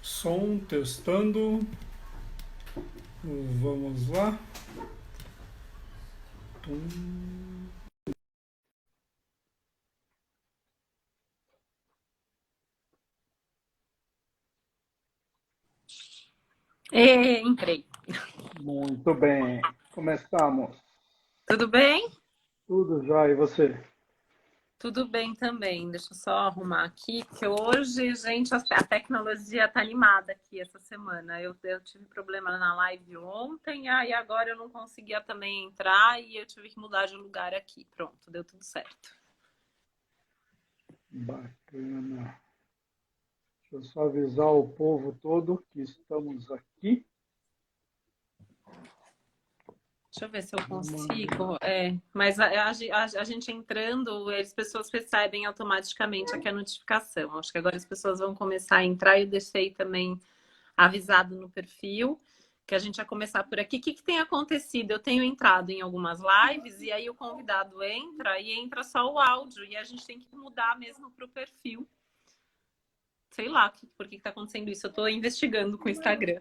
Som testando. Vamos lá. Tum. Entrei. Muito bem. Começamos. Tudo bem? Tudo já, e você? Tudo bem também. Deixa eu só arrumar aqui, porque hoje, gente, a tecnologia tá animada aqui essa semana. Eu tive problema na live ontem, aí agora eu não conseguia também entrar e eu tive que mudar de lugar aqui. Pronto, deu tudo certo. Bacana. Deixa eu só avisar o povo todo que estamos aqui. Deixa eu ver se eu consigo. Mas a gente entrando, as pessoas recebem automaticamente aqui a notificação. Acho que agora as pessoas vão começar a entrar. Eu deixei também avisado no perfil que a gente ia começar por aqui. O que tem acontecido? Eu tenho entrado em algumas lives e aí o convidado entra e entra só o áudio e a gente tem que mudar mesmo para o perfil. Sei lá por que está acontecendo isso. Eu estou investigando com o Instagram.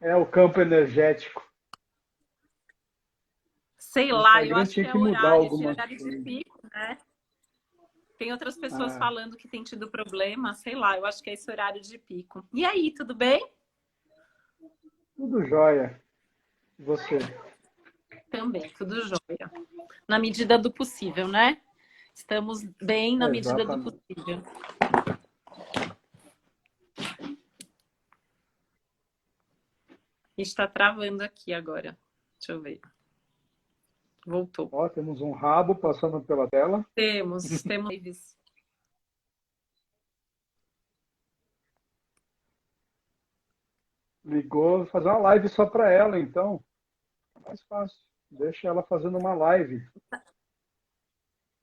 É o campo energético. Sei O lá, eu Instagram acho que tinha é que mudar algumas horário de coisas. pico, né? Tem outras pessoas Ah, falando que tem tido problema, sei lá, eu acho que é esse horário de pico. E aí, tudo bem? tudo jóia. E você? Também, tudo jóia. Na medida do possível, né? Estamos bem na medida do Exatamente. possível. Está travando aqui agora. Deixa eu ver. Voltou. Ó, temos um rabo passando pela tela. Temos lives. Ligou, vou fazer uma live só para ela, então. Mais fácil. Deixa ela fazendo uma live.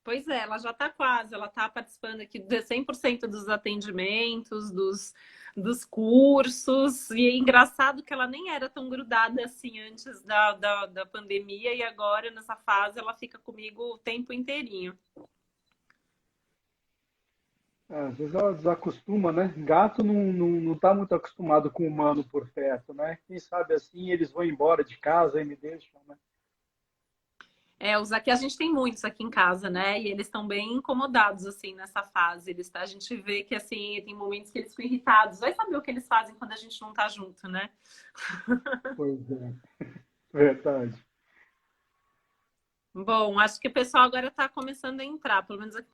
Pois é, ela já está quase, ela está participando aqui de 100% dos atendimentos, dos cursos, e é engraçado que ela nem era tão grudada assim antes da pandemia, e agora, nessa fase, ela fica comigo o tempo inteirinho. Às vezes ela desacostuma, né? Gato não tá muito acostumado com o humano por perto, né? Quem sabe assim eles vão embora de casa e me deixam, né? Os aqui a gente tem muitos aqui em casa, né? E eles estão bem incomodados, assim, nessa fase. A gente vê que, assim, tem momentos que eles ficam irritados. Vai saber o que eles fazem quando a gente não tá junto, né? Pois é, verdade. Bom, acho que o pessoal agora está começando a entrar. Pelo menos aqui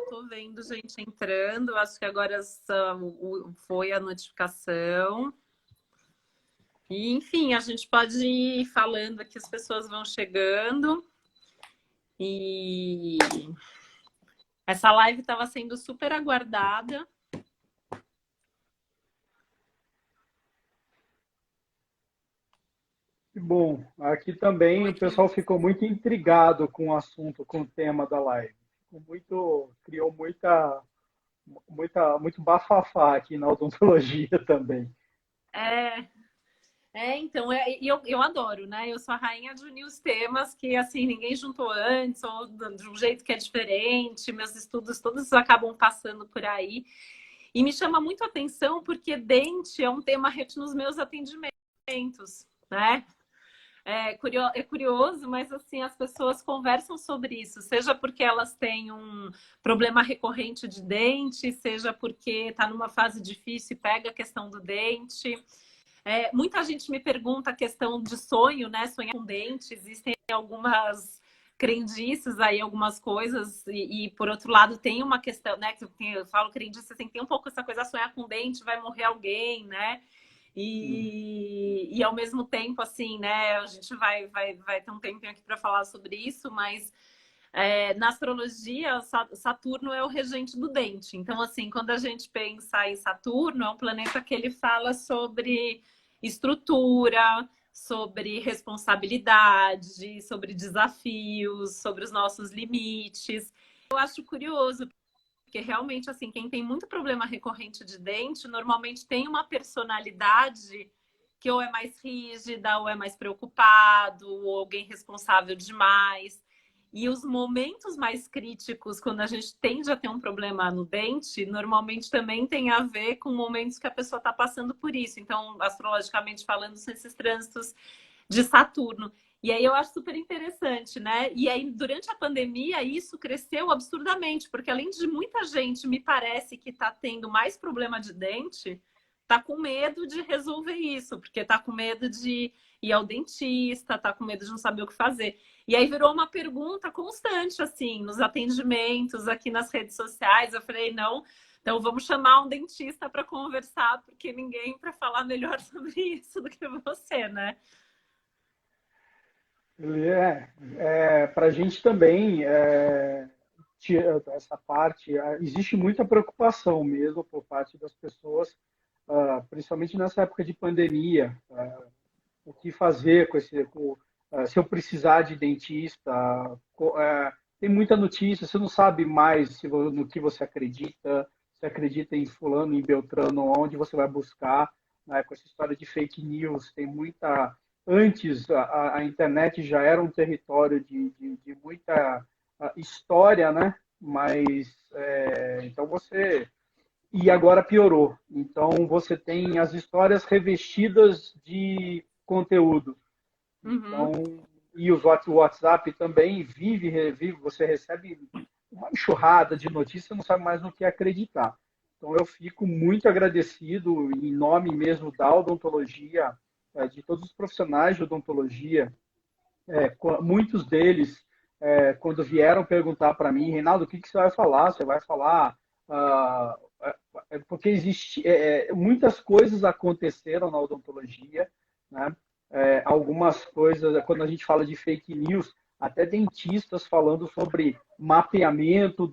tô vendo gente entrando. Acho que agora foi a notificação. E, enfim, a gente pode ir falando aqui, as pessoas vão chegando. E essa live estava sendo super aguardada. E bom, aqui também o pessoal ficou muito intrigado com o assunto, com o tema da live. Criou muito bafafá aqui na odontologia também. É, então, eu adoro, né? Eu sou a rainha de unir os temas que, assim, ninguém juntou antes, ou de um jeito que é diferente. Meus estudos todos acabam passando por aí. E me chama muito a atenção porque dente é um tema recorrente nos meus atendimentos, né? É curioso, mas assim, as pessoas conversam sobre isso, seja porque elas têm um problema recorrente de dente, seja porque está numa fase difícil e pega a questão do dente. Muita gente me pergunta a questão de sonho, né? Sonhar com dente, existem algumas crendices aí, algumas coisas, e por outro lado tem uma questão, né? Que eu falo crendice, assim, tem um pouco essa coisa, sonhar com dente, vai morrer alguém, né? E ao mesmo tempo, assim, né? A gente vai ter um tempinho aqui para falar sobre isso, mas na astrologia, Saturno é o regente do dente. Então, assim, quando a gente pensa em Saturno, é um planeta que ele fala sobre estrutura, sobre responsabilidade, sobre desafios, sobre os nossos limites. Eu acho curioso, porque realmente, assim, quem tem muito problema recorrente de dente, normalmente tem uma personalidade que ou é mais rígida, ou é mais preocupado, ou alguém responsável demais. E os momentos mais críticos, quando a gente tende a ter um problema no dente, normalmente também tem a ver com momentos que a pessoa está passando por isso. Então, astrologicamente falando, são esses trânsitos de Saturno. E aí eu acho super interessante, né? E aí, durante a pandemia, isso cresceu absurdamente, porque além de muita gente, me parece que está tendo mais problema de dente, está com medo de resolver isso, porque está com medo de ir ao dentista, está com medo de não saber o que fazer. E aí virou uma pergunta constante, assim, nos atendimentos, aqui nas redes sociais. Eu falei, não, então vamos chamar um dentista para conversar, porque ninguém para falar melhor sobre isso do que você, né? Para a gente também, essa parte, existe muita preocupação mesmo por parte das pessoas, principalmente nessa época de pandemia, o que fazer se eu precisar de dentista, tem muita notícia, você não sabe mais no que você acredita, se acredita em fulano, em Beltrano, onde você vai buscar, né, com essa história de fake news, tem muita. Antes, a internet já era um território de muita história, né? Mas, então você... E agora piorou. Então, você tem as histórias revestidas de conteúdo. Então, e o WhatsApp também vive, você recebe uma enxurrada de notícias, você não sabe mais no que acreditar. Então, eu fico muito agradecido, em nome mesmo da odontologia, de todos os profissionais de odontologia, muitos deles, quando vieram perguntar para mim, Reinaldo, o que você vai falar? Você vai falar... porque muitas coisas aconteceram na odontologia, né? Algumas coisas, quando a gente fala de fake news, até dentistas falando sobre mapeamento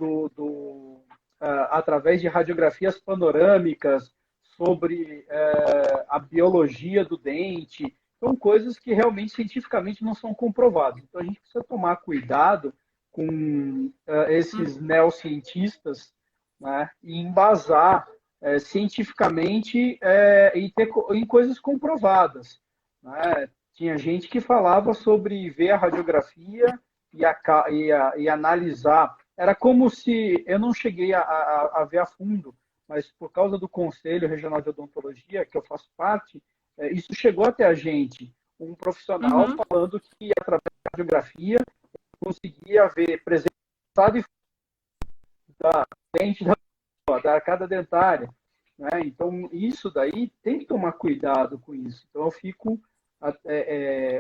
através de radiografias panorâmicas, sobre a biologia do dente. São coisas que realmente cientificamente não são comprovadas. Então a gente precisa tomar cuidado com esses neocientistas, né, e embasar cientificamente em coisas comprovadas, né? Tinha gente que falava sobre ver a radiografia e analisar. Era como se, eu não cheguei a ver a fundo, mas por causa do Conselho Regional de Odontologia, que eu faço parte, isso chegou até a gente. Um profissional falando que, através da radiografia, conseguia ver presença da dente da arcada dentária, né? Então, isso daí tem que tomar cuidado com isso. Então, eu fico...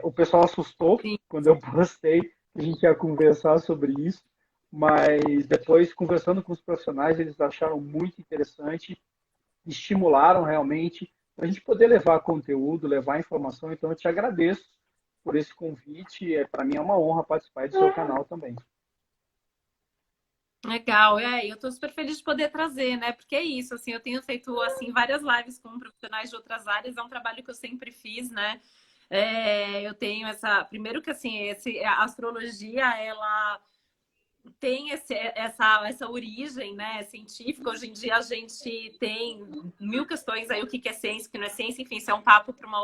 o pessoal assustou quando eu postei que a gente ia conversar sobre isso, mas depois, conversando com os profissionais, eles acharam muito interessante, estimularam realmente para a gente poder levar conteúdo, levar informação. Então, eu te agradeço por esse convite. Para mim é uma honra participar do seu canal também. Legal, eu estou super feliz de poder trazer, né? Porque é isso, assim, eu tenho feito assim várias lives com profissionais de outras áreas, é um trabalho que eu sempre fiz, né? Eu tenho primeiro que assim, a astrologia, ela tem essa origem, né, científica. Hoje em dia a gente tem mil questões aí, o que é ciência, o que não é ciência, enfim, isso é um papo para uma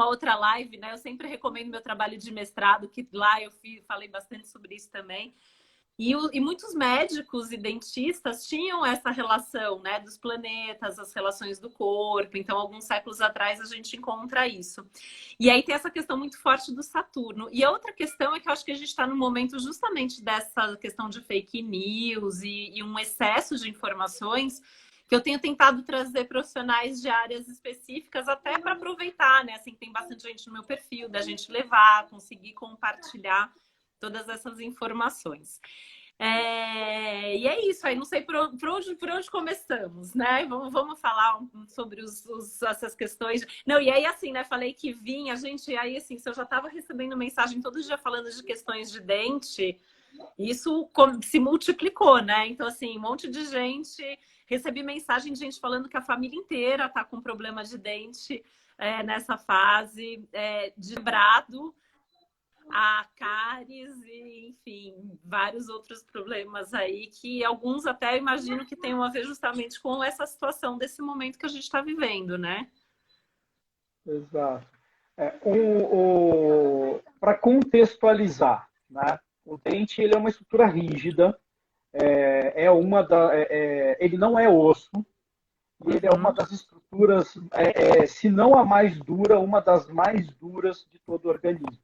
outra live, né? Eu sempre recomendo meu trabalho de mestrado, que lá eu falei bastante sobre isso também. E muitos médicos e dentistas tinham essa relação, né, dos planetas, as relações do corpo. Então, alguns séculos atrás, a gente encontra isso. E aí tem essa questão muito forte do Saturno. E a outra questão é que eu acho que a gente está no momento justamente dessa questão de fake news e um excesso de informações, que eu tenho tentado trazer profissionais de áreas específicas até para aproveitar, né? Assim, tem bastante gente no meu perfil, da gente levar, conseguir compartilhar todas essas informações. E é isso aí, não sei por onde começamos, né? Vamos falar sobre essas questões. Não, e aí assim, né? Falei que vinha, gente, aí assim, se eu já estava recebendo mensagem todo dia falando de questões de dente, isso se multiplicou, né? Então, assim, um monte de gente, recebi mensagem de gente falando que a família inteira tá com problema de dente nessa fase, de brado, a cáries e, enfim, vários outros problemas aí que alguns até imagino que tenham a ver justamente com essa situação desse momento que a gente está vivendo, né? Exato. Para contextualizar, né? O dente ele é uma estrutura rígida, ele não é osso, e ele é uma das estruturas, se não a mais dura, uma das mais duras de todo o organismo.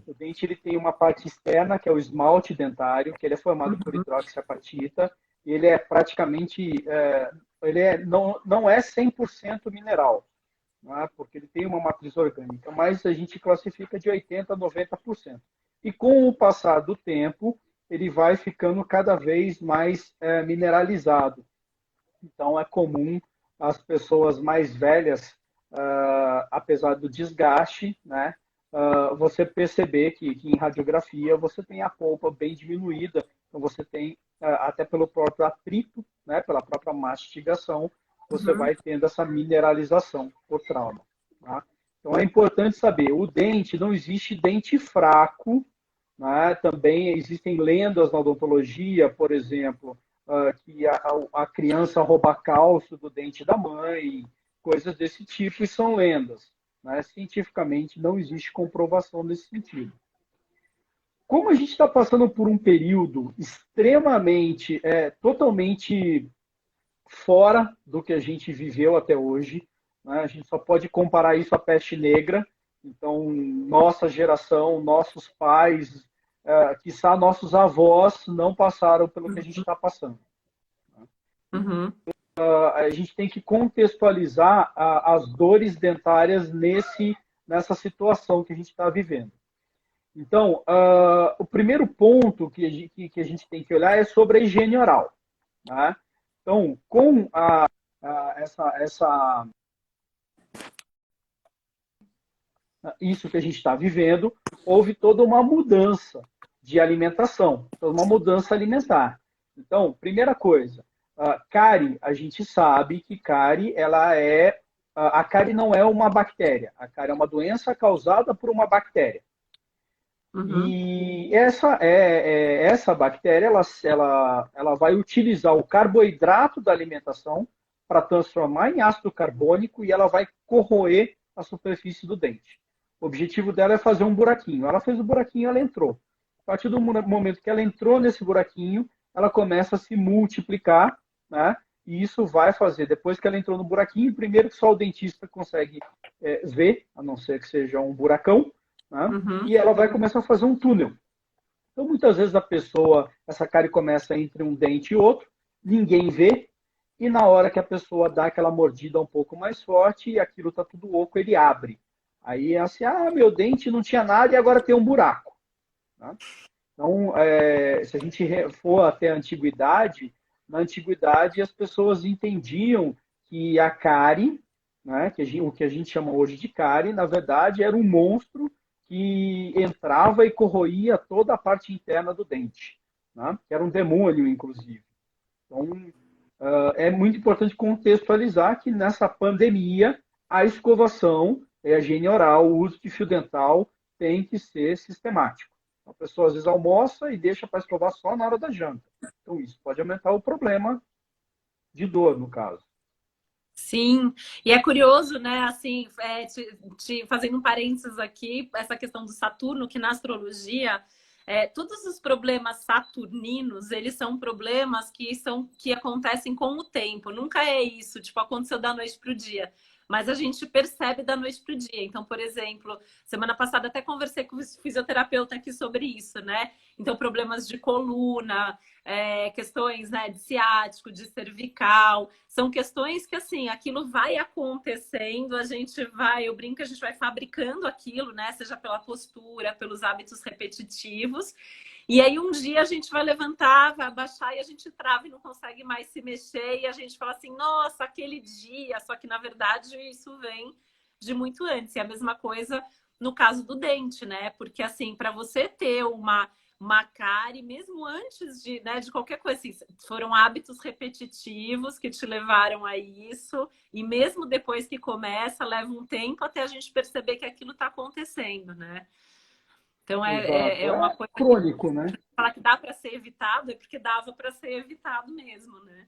O dente ele tem uma parte externa, que é o esmalte dentário, que ele é formado por hidroxiapatita, e ele é praticamente, não é 100% mineral, né? Porque ele tem uma matriz orgânica, mas a gente classifica de 80% a 90%. E com o passar do tempo, ele vai ficando cada vez mais mineralizado. Então, é comum as pessoas mais velhas, apesar do desgaste, né, você perceber que em radiografia você tem a polpa bem diminuída, então você tem, até pelo próprio atrito, né, pela própria mastigação, você vai tendo essa mineralização por trauma. Tá? Então, é importante saber, o dente, não existe dente fraco, né? Também existem lendas na odontologia, por exemplo, que a criança rouba cálcio do dente da mãe, coisas desse tipo, e são lendas. Né? Cientificamente, não existe comprovação nesse sentido. Como a gente está passando por um período extremamente, totalmente fora do que a gente viveu até hoje, né? A gente só pode comparar isso à peste negra. Então, nossa geração, nossos pais, quiçá nossos avós, não passaram pelo que a gente está passando. Uhum. A gente tem que contextualizar as dores dentárias nessa situação que a gente está vivendo. Então, o primeiro ponto que a gente tem que olhar é sobre a higiene oral. Né? Então, com isso que a gente está vivendo, houve toda uma mudança de alimentação, toda uma mudança alimentar. Então, primeira coisa, cárie, a gente sabe que cárie, a cárie não é uma bactéria, a cárie é uma doença causada por uma bactéria. Uhum. E essa bactéria, ela vai utilizar o carboidrato da alimentação para transformar em ácido carbônico e ela vai corroer a superfície do dente. O objetivo dela é fazer um buraquinho. Ela fez o buraquinho, ela entrou. A partir do momento que ela entrou nesse buraquinho, ela começa a se multiplicar, né? E isso vai fazer, depois que ela entrou no buraquinho, primeiro que só o dentista consegue ver, a não ser que seja um buracão, né? Uhum. E ela vai começar a fazer um túnel. Então, muitas vezes essa cárie começa entre um dente e outro, ninguém vê, e na hora que a pessoa dá aquela mordida um pouco mais forte e aquilo está tudo oco, ele abre. Aí é assim, meu dente não tinha nada e agora tem um buraco. Tá? Então, se a gente for até a antiguidade, na antiguidade as pessoas entendiam que a cárie, né, o que a gente chama hoje de cárie, na verdade era um monstro que entrava e corroía toda a parte interna do dente. Né? Era um demônio, inclusive. Então, é muito importante contextualizar que nessa pandemia a escovação, a higiene oral, o uso de fio dental tem que ser sistemático. A pessoa às vezes almoça e deixa para escovar só na hora da janta. Então isso pode aumentar o problema de dor, no caso. Sim, e é curioso, né, assim, fazendo um parênteses aqui, essa questão do Saturno, que na astrologia, todos os problemas saturninos, eles são problemas que acontecem com o tempo, nunca é isso, tipo, aconteceu da noite para o dia, mas a gente percebe da noite para o dia. Então, por exemplo, semana passada até conversei com o fisioterapeuta aqui sobre isso, né? Então, problemas de coluna, questões, né, de ciático, de cervical, são questões que, assim, aquilo vai acontecendo, eu brinco, a gente vai fabricando aquilo, né? Seja pela postura, pelos hábitos repetitivos. E aí um dia a gente vai levantar, vai abaixar e a gente trava e não consegue mais se mexer. E a gente fala assim, nossa, aquele dia. Só que, na verdade, isso vem de muito antes. E a mesma coisa no caso do dente, né? Porque, assim, para você ter uma cárie, mesmo antes de qualquer coisa, assim, foram hábitos repetitivos que te levaram a isso. E mesmo depois que começa, leva um tempo até a gente perceber que aquilo está acontecendo, né? Então, é uma coisa crônico, né? Falar que dá para ser evitado, é porque dava para ser evitado mesmo, né?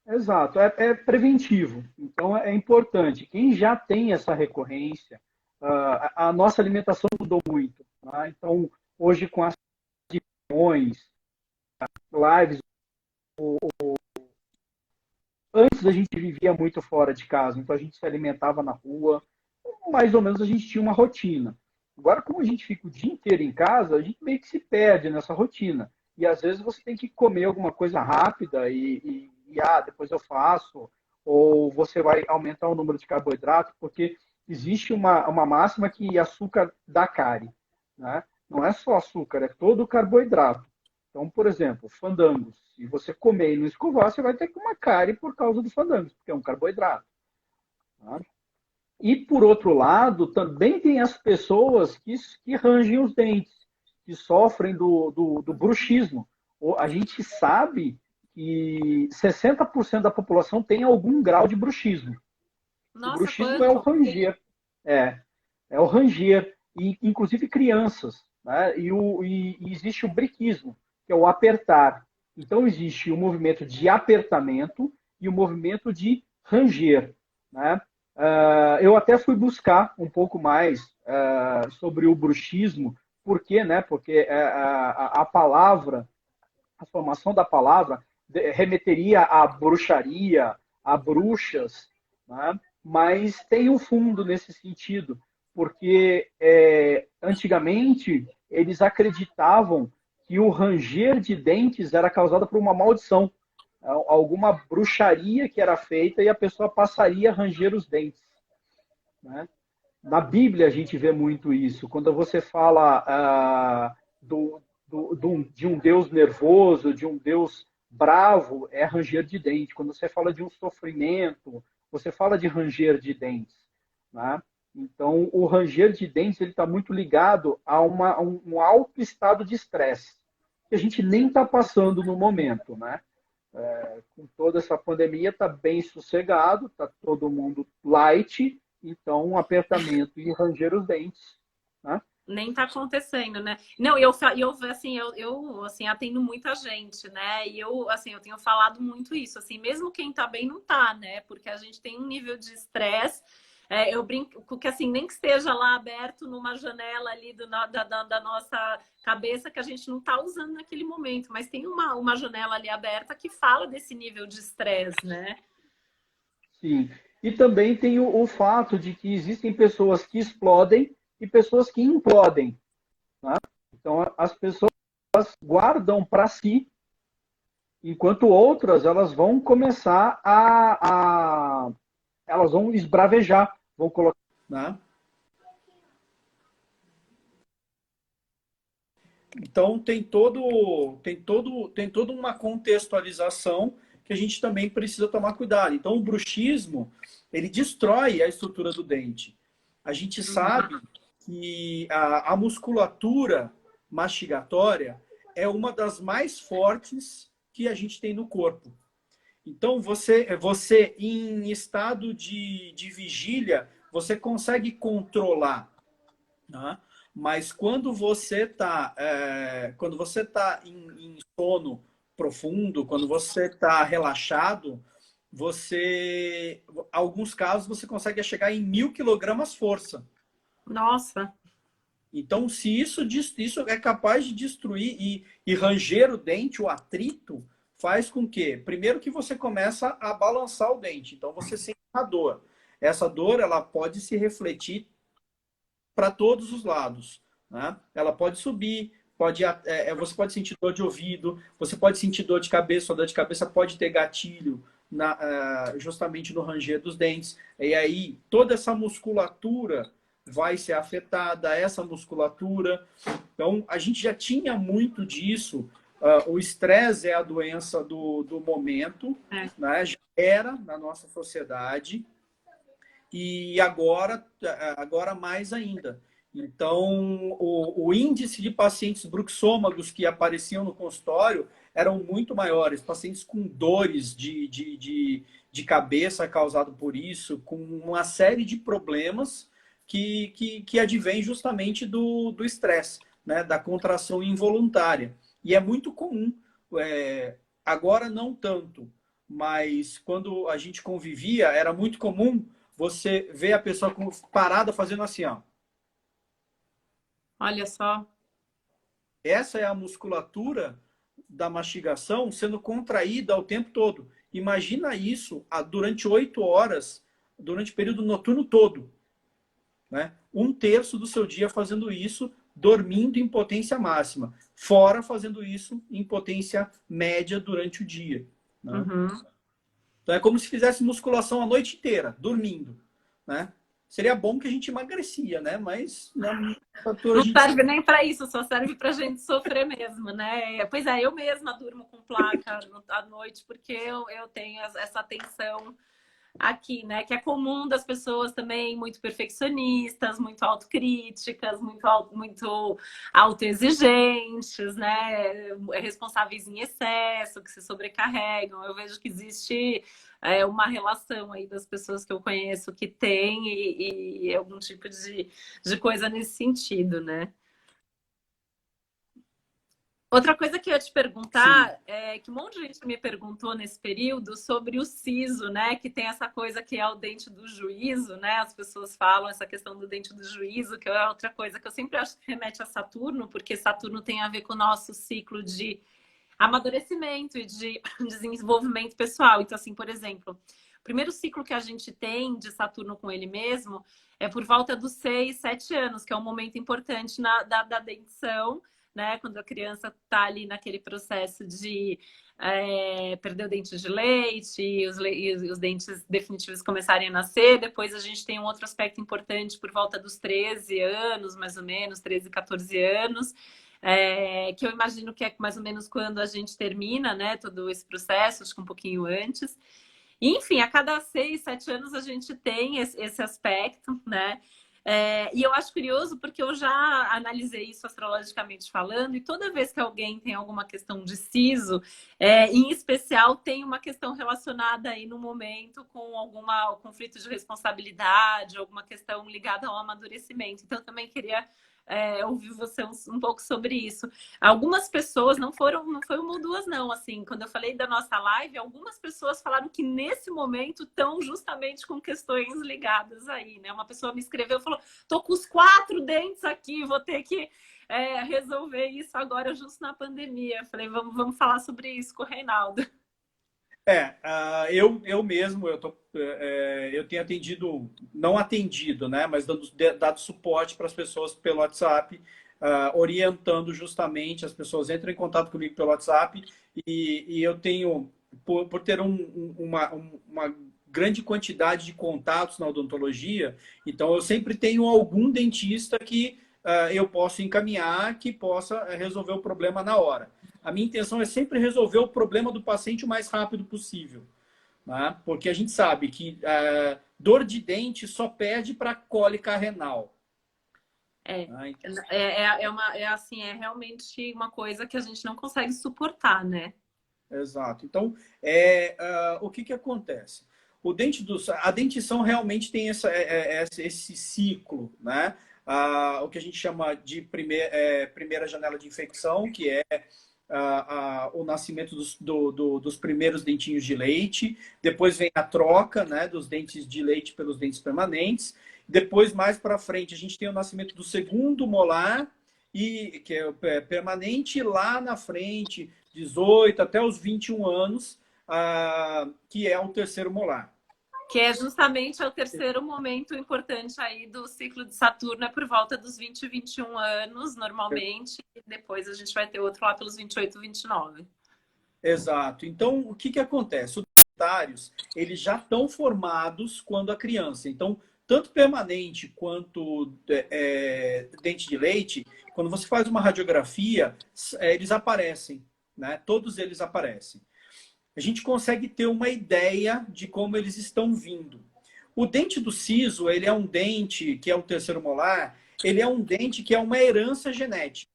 Exato, é preventivo. Então, é importante. Quem já tem essa recorrência, a nossa alimentação mudou muito. Né? Então, hoje, com a reuniões, lives. Antes a gente vivia muito fora de casa, então a gente se alimentava na rua, mais ou menos a gente tinha uma rotina. Agora, como a gente fica o dia inteiro em casa, a gente meio que se perde nessa rotina. E às vezes você tem que comer alguma coisa rápida depois eu faço, ou você vai aumentar o número de carboidratos, porque existe uma máxima que açúcar dá cárie, né? Não é só açúcar, é todo o carboidrato. Então, por exemplo, fandangos. Se você comer e não escovar, você vai ter uma cárie por causa dos fandangos, porque é um carboidrato. Tá? E, por outro lado, também tem as pessoas que rangem os dentes, que sofrem do bruxismo. A gente sabe que 60% da população tem algum grau de bruxismo. O Nossa, bruxismo é o quanto? ranger. É o ranger. E, inclusive crianças. Né? E existe o briquismo, que é o apertar. Então, existe o movimento de apertamento e o movimento de ranger. Né? Eu até fui buscar um pouco mais sobre o bruxismo. Por quê? Né? Porque a palavra, a formação da palavra remeteria à bruxaria, a bruxas, né? Mas tem um fundo nesse sentido, porque antigamente eles acreditavam que o ranger de dentes era causado por uma maldição, alguma bruxaria que era feita e a pessoa passaria a ranger os dentes. Né? Na Bíblia a gente vê muito isso. Quando você fala de um Deus nervoso, de um Deus bravo, é ranger de dente. Quando você fala de um sofrimento, você fala de ranger de dentes. Né? Então, o ranger de dentes está muito ligado a um alto estado de estresse, que a gente nem está passando no momento. Né? Com toda essa pandemia, está bem sossegado, está todo mundo light, então um apertamento e ranger os dentes. Né? Nem tá acontecendo, né? Não, eu assim, atendo muita gente, né? E eu, assim, eu tenho falado muito isso, assim, mesmo quem tá bem não tá, né? Porque a gente tem um nível de estresse. Eu brinco que, assim, nem que esteja lá aberto numa janela ali da nossa cabeça que a gente não tá usando naquele momento, mas tem uma janela ali aberta que fala desse nível de estresse, né? Sim. E também tem o fato de que existem pessoas que explodem e pessoas que implodem. Né? Então, as pessoas guardam para si, enquanto outras elas vão começar elas vão esbravejar, vão colocar. Né? Então tem toda uma contextualização que a gente também precisa tomar cuidado. Então o bruxismo, ele destrói a estrutura do dente. A gente sabe que a musculatura mastigatória é uma das mais fortes que a gente tem no corpo. Então você em estado de vigília, você consegue controlar, né? Mas quando você tá em sono profundo, quando você está relaxado, alguns casos você consegue chegar em 1.000 kg força. Nossa. Então, se isso é capaz de destruir e ranger o dente, o atrito, faz com que, primeiro que você começa a balançar o dente. Então, você sente a dor. Essa dor, ela pode se refletir para todos os lados. Né? Ela pode subir, você pode sentir dor de ouvido, você pode sentir dor de cabeça, a dor de cabeça pode ter gatilho justamente no ranger dos dentes. E aí toda essa musculatura vai ser afetada, essa musculatura. Então, a gente já tinha muito disso. O estresse é a doença do momento, né? Já era na nossa sociedade. E agora mais ainda. Então, o índice de pacientes bruxômagos que apareciam no consultório eram muito maiores, pacientes com dores de cabeça causado por isso, com uma série de problemas que advém justamente do estresse, né, da contração involuntária. E é muito comum, agora não tanto, mas quando a gente convivia, era muito comum você ver a pessoa parada fazendo assim, ó. Olha só. Essa é a musculatura da mastigação sendo contraída o tempo todo. Imagina isso durante 8 horas, durante o período noturno todo. Né? 1/3 do seu dia fazendo isso, dormindo em potência máxima. Fora fazendo isso em potência média durante o dia. Né? Uhum. Então é como se fizesse musculação a noite inteira, dormindo. Né? Seria bom que a gente emagrecia, né? Mas não gente... serve nem para isso, só serve para a gente sofrer mesmo, né? Pois é, eu mesma durmo com placa à noite, porque eu tenho essa tensão aqui, né? Que é comum das pessoas também muito perfeccionistas, muito autocríticas, muito autoexigentes, né? Responsáveis em excesso, que se sobrecarregam. Eu vejo que existe uma relação aí das pessoas que eu conheço que tem e algum tipo de coisa nesse sentido, né? Outra coisa que eu ia te perguntar é que um monte de gente me perguntou nesse período sobre o siso, né? Que tem essa coisa que é o dente do juízo, né? As pessoas falam essa questão do dente do juízo, que é outra coisa que eu sempre acho que remete a Saturno, porque Saturno tem a ver com o nosso ciclo de amadurecimento e de desenvolvimento pessoal. Então, assim, por exemplo, o primeiro ciclo que a gente tem de Saturno com ele mesmo é por volta dos 6, 7 anos, que é um momento importante da dentição, né? Quando a criança está ali naquele processo de perder o dente de leite e os dentes definitivos começarem a nascer. Depois a gente tem um outro aspecto importante por volta dos 13 anos, mais ou menos, 13, 14 anos, que eu imagino que é mais ou menos quando a gente termina, né, todo esse processo, acho que um pouquinho antes. Enfim, a cada 6, 7 anos a gente tem esse aspecto, né? E eu acho curioso porque eu já analisei isso astrologicamente falando, e toda vez que alguém tem alguma questão de siso, em especial tem uma questão relacionada aí no momento com algum conflito de responsabilidade, alguma questão ligada ao amadurecimento. Então, eu também queria ouvir você um pouco sobre isso. Algumas pessoas, não foi uma ou duas, não. Assim, quando eu falei da nossa live, algumas pessoas falaram que nesse momento estão justamente com questões ligadas aí, né? Uma pessoa me escreveu e falou: tô com os 4 dentes aqui, vou ter que resolver isso agora, justo na pandemia. Eu falei, vamos falar sobre isso com o Reinaldo. Eu mesmo, eu tenho atendido, não atendido, né, mas dado suporte para as pessoas pelo WhatsApp, orientando justamente, as pessoas entram em contato comigo pelo WhatsApp e eu tenho, por ter uma grande quantidade de contatos na odontologia, então eu sempre tenho algum dentista que eu posso encaminhar, que possa resolver o problema na hora. A minha intenção é sempre resolver o problema do paciente o mais rápido possível. Né? Porque a gente sabe que dor de dente só perde para cólica renal. Assim, é realmente uma coisa que a gente não consegue suportar, né? Exato. Então, o que acontece? A dentição realmente tem esse ciclo, né? O que a gente chama de primeira janela de infecção, que é o nascimento dos primeiros dentinhos de leite, depois vem a troca, né, dos dentes de leite pelos dentes permanentes, depois mais para frente a gente tem o nascimento do segundo molar, que é permanente, e lá na frente, 18 até os 21 anos, que é o terceiro molar. Que é justamente o terceiro momento importante aí do ciclo de Saturno, é por volta dos 20 e 21 anos, normalmente, e depois a gente vai ter outro lá pelos 28 e 29. Exato. Então, o que acontece? Os dentários, eles já estão formados quando a criança. Então, tanto permanente quanto dente de leite, quando você faz uma radiografia, eles aparecem, né? Todos eles aparecem. A gente consegue ter uma ideia de como eles estão vindo. O dente do siso, ele é um dente, que é o terceiro molar, ele é um dente que é uma herança genética.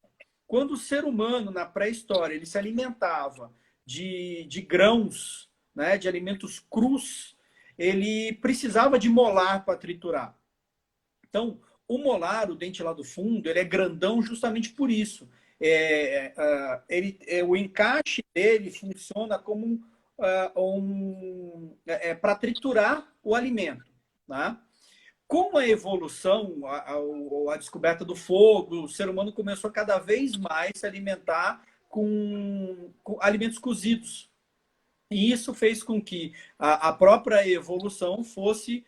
Quando o ser humano, na pré-história, ele se alimentava de grãos, né, de alimentos crus, ele precisava de molar para triturar. Então, o molar, o dente lá do fundo, ele é grandão justamente por isso. O encaixe dele funciona como para triturar o alimento. Né? Com a evolução, a descoberta do fogo, o ser humano começou cada vez mais se alimentar com alimentos cozidos. E isso fez com que a própria evolução fosse,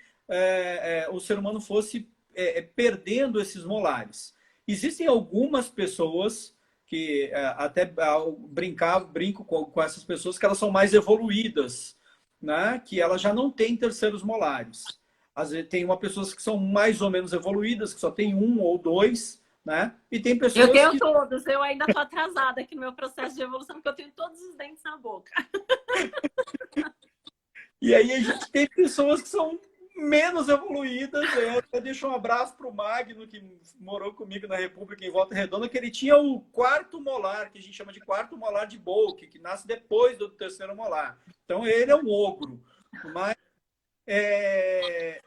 o ser humano fosse perdendo esses molares. Existem algumas pessoas que até brinco com essas pessoas que elas são mais evoluídas, né? Que elas já não têm terceiros molares. Às vezes tem pessoas que são mais ou menos evoluídas, que só tem um ou dois, né? E tem pessoas eu tenho que... todos, eu ainda estou atrasada aqui no meu processo de evolução, porque eu tenho todos os dentes na boca. E aí a gente tem pessoas que são menos evoluídas. Eu deixo um abraço para o Magno, que morou comigo na República, em Volta Redonda, que ele tinha o quarto molar, que a gente chama de quarto molar de Bolk, que nasce depois do terceiro molar. Então ele é um ogro. Mas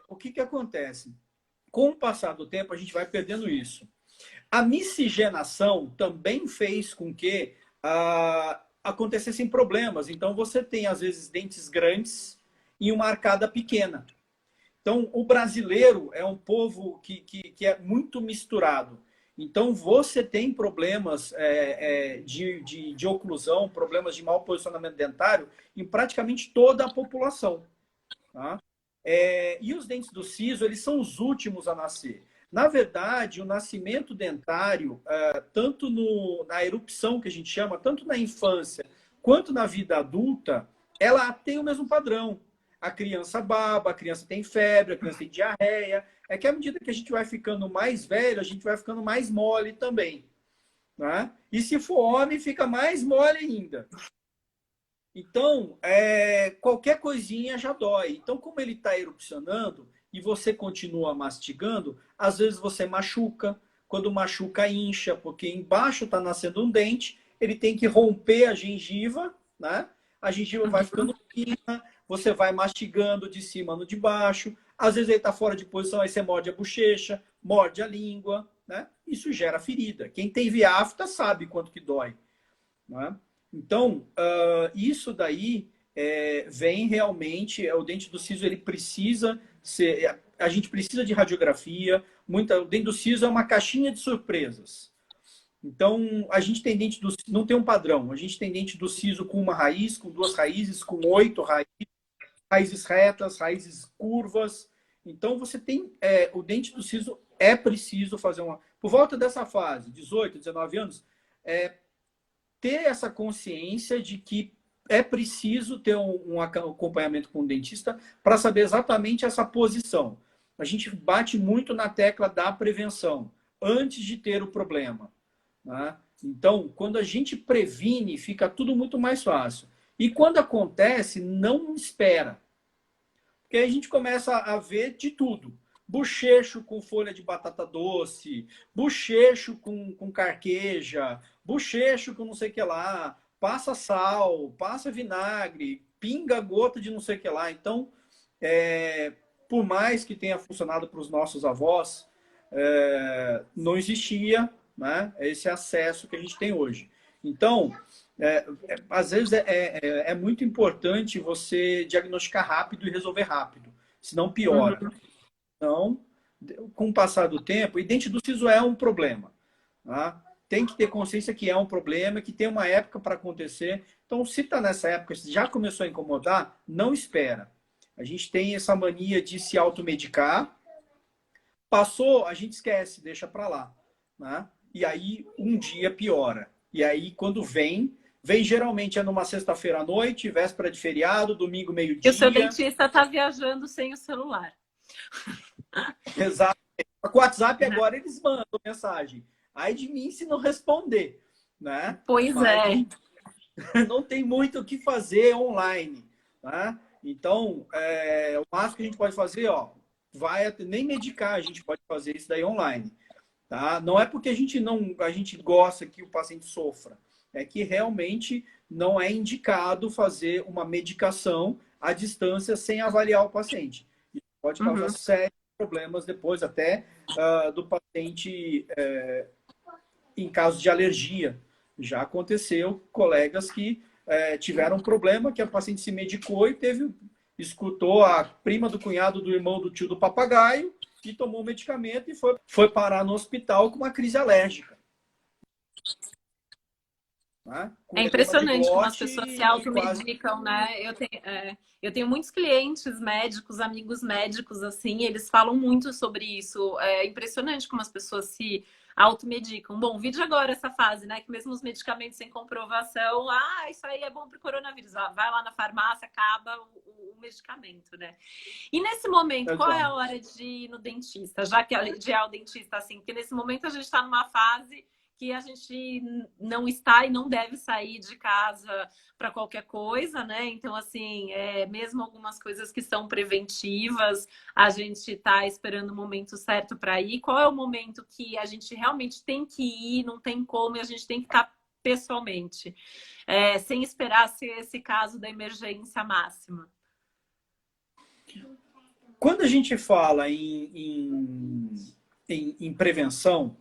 o que acontece? Com o passar do tempo, a gente vai perdendo isso. A miscigenação também fez com que acontecessem problemas. Então, você tem, às vezes, dentes grandes e uma arcada pequena. Então, o brasileiro é um povo que é muito misturado. Então, você tem problemas de oclusão, problemas de mau posicionamento dentário em praticamente toda a população. Tá? E os dentes do siso, eles são os últimos a nascer. Na verdade, o nascimento dentário, tanto na erupção, que a gente chama, tanto na infância quanto na vida adulta, ela tem o mesmo padrão. A criança baba, a criança tem febre, a criança tem diarreia. É que à medida que a gente vai ficando mais velho, a gente vai ficando mais mole também. Né? E se for homem, fica mais mole ainda. Então, qualquer coisinha já dói. Então, como ele está erupcionando e você continua mastigando, às vezes você machuca. Quando machuca, incha, porque embaixo está nascendo um dente, ele tem que romper a gengiva, né? A gengiva vai ficando fina, você vai mastigando de cima no de baixo. Às vezes ele está fora de posição, aí você morde a bochecha, morde a língua, né? Isso gera ferida. Quem tem via afta sabe quanto que dói, né? Então, isso daí vem realmente, o dente do siso, ele precisa ser, a gente precisa de radiografia, o dente do siso é uma caixinha de surpresas. Então, a gente tem dente do siso, não tem um padrão, a gente tem dente do siso com uma raiz, com duas raízes, com 8 raízes retas, raízes curvas. Então, você tem, o dente do siso é preciso fazer por volta dessa fase, 18, 19 anos, ter essa consciência de que é preciso ter um acompanhamento com o dentista para saber exatamente essa posição. A gente bate muito na tecla da prevenção, antes de ter o problema. Né? Então, quando a gente previne, fica tudo muito mais fácil. E quando acontece, não espera. Porque aí a gente começa a ver de tudo. Bochecho com folha de batata doce, bochecho com carqueja, bochecho com não sei o que lá, passa sal, passa vinagre, pinga gota de não sei o que lá. Então, por mais que tenha funcionado para os nossos avós, não existia, né, esse acesso que a gente tem hoje. Então, às vezes é muito importante você diagnosticar rápido e resolver rápido, senão piora. Então, com o passar do tempo, e dente do siso é um problema. Tá? Tem que ter consciência que é um problema, que tem uma época para acontecer. Então, se está nessa época, se já começou a incomodar, não espera. A gente tem essa mania de se automedicar. Passou, a gente esquece, deixa para lá. Né? E aí, um dia piora. E aí, quando vem geralmente numa sexta-feira à noite, véspera de feriado, domingo, meio-dia. E o seu dentista está viajando sem o celular. Exato. Com o WhatsApp agora eles mandam mensagem. Aí de mim se não responder, né? Pois mas não tem muito o que fazer online, né? Então, o máximo que a gente pode fazer, nem medicar, a gente pode fazer isso daí online, tá? Não é porque a gente gosta que o paciente sofra, é que realmente não é indicado fazer uma medicação à distância sem avaliar o paciente. Isso pode causar sérios problemas depois até do paciente em caso de alergia. Já aconteceu colegas que tiveram um problema que a paciente se medicou e escutou a prima do cunhado do irmão do tio do papagaio e tomou o medicamento e foi parar no hospital com uma crise alérgica. Né? Com É edema de impressionante como as glote pessoas se e quase... automedicam, né? Eu tenho muitos clientes médicos, amigos médicos, assim, eles falam muito sobre isso. É impressionante como as pessoas se automedicam. Bom, vide agora essa fase, né? Que mesmo os medicamentos sem comprovação, isso aí é bom para o coronavírus. Vai lá na farmácia, acaba o medicamento, né? E nesse momento, qual é a hora de ir no dentista? Já que de ir ao dentista, assim, porque nesse momento a gente está numa fase que a gente não está e não deve sair de casa para qualquer coisa, né? Então, assim, mesmo algumas coisas que são preventivas, a gente está esperando o momento certo para ir. Qual é o momento que a gente realmente tem que ir, não tem como, e a gente tem que estar pessoalmente, sem esperar ser esse caso da emergência máxima? Quando a gente fala em prevenção,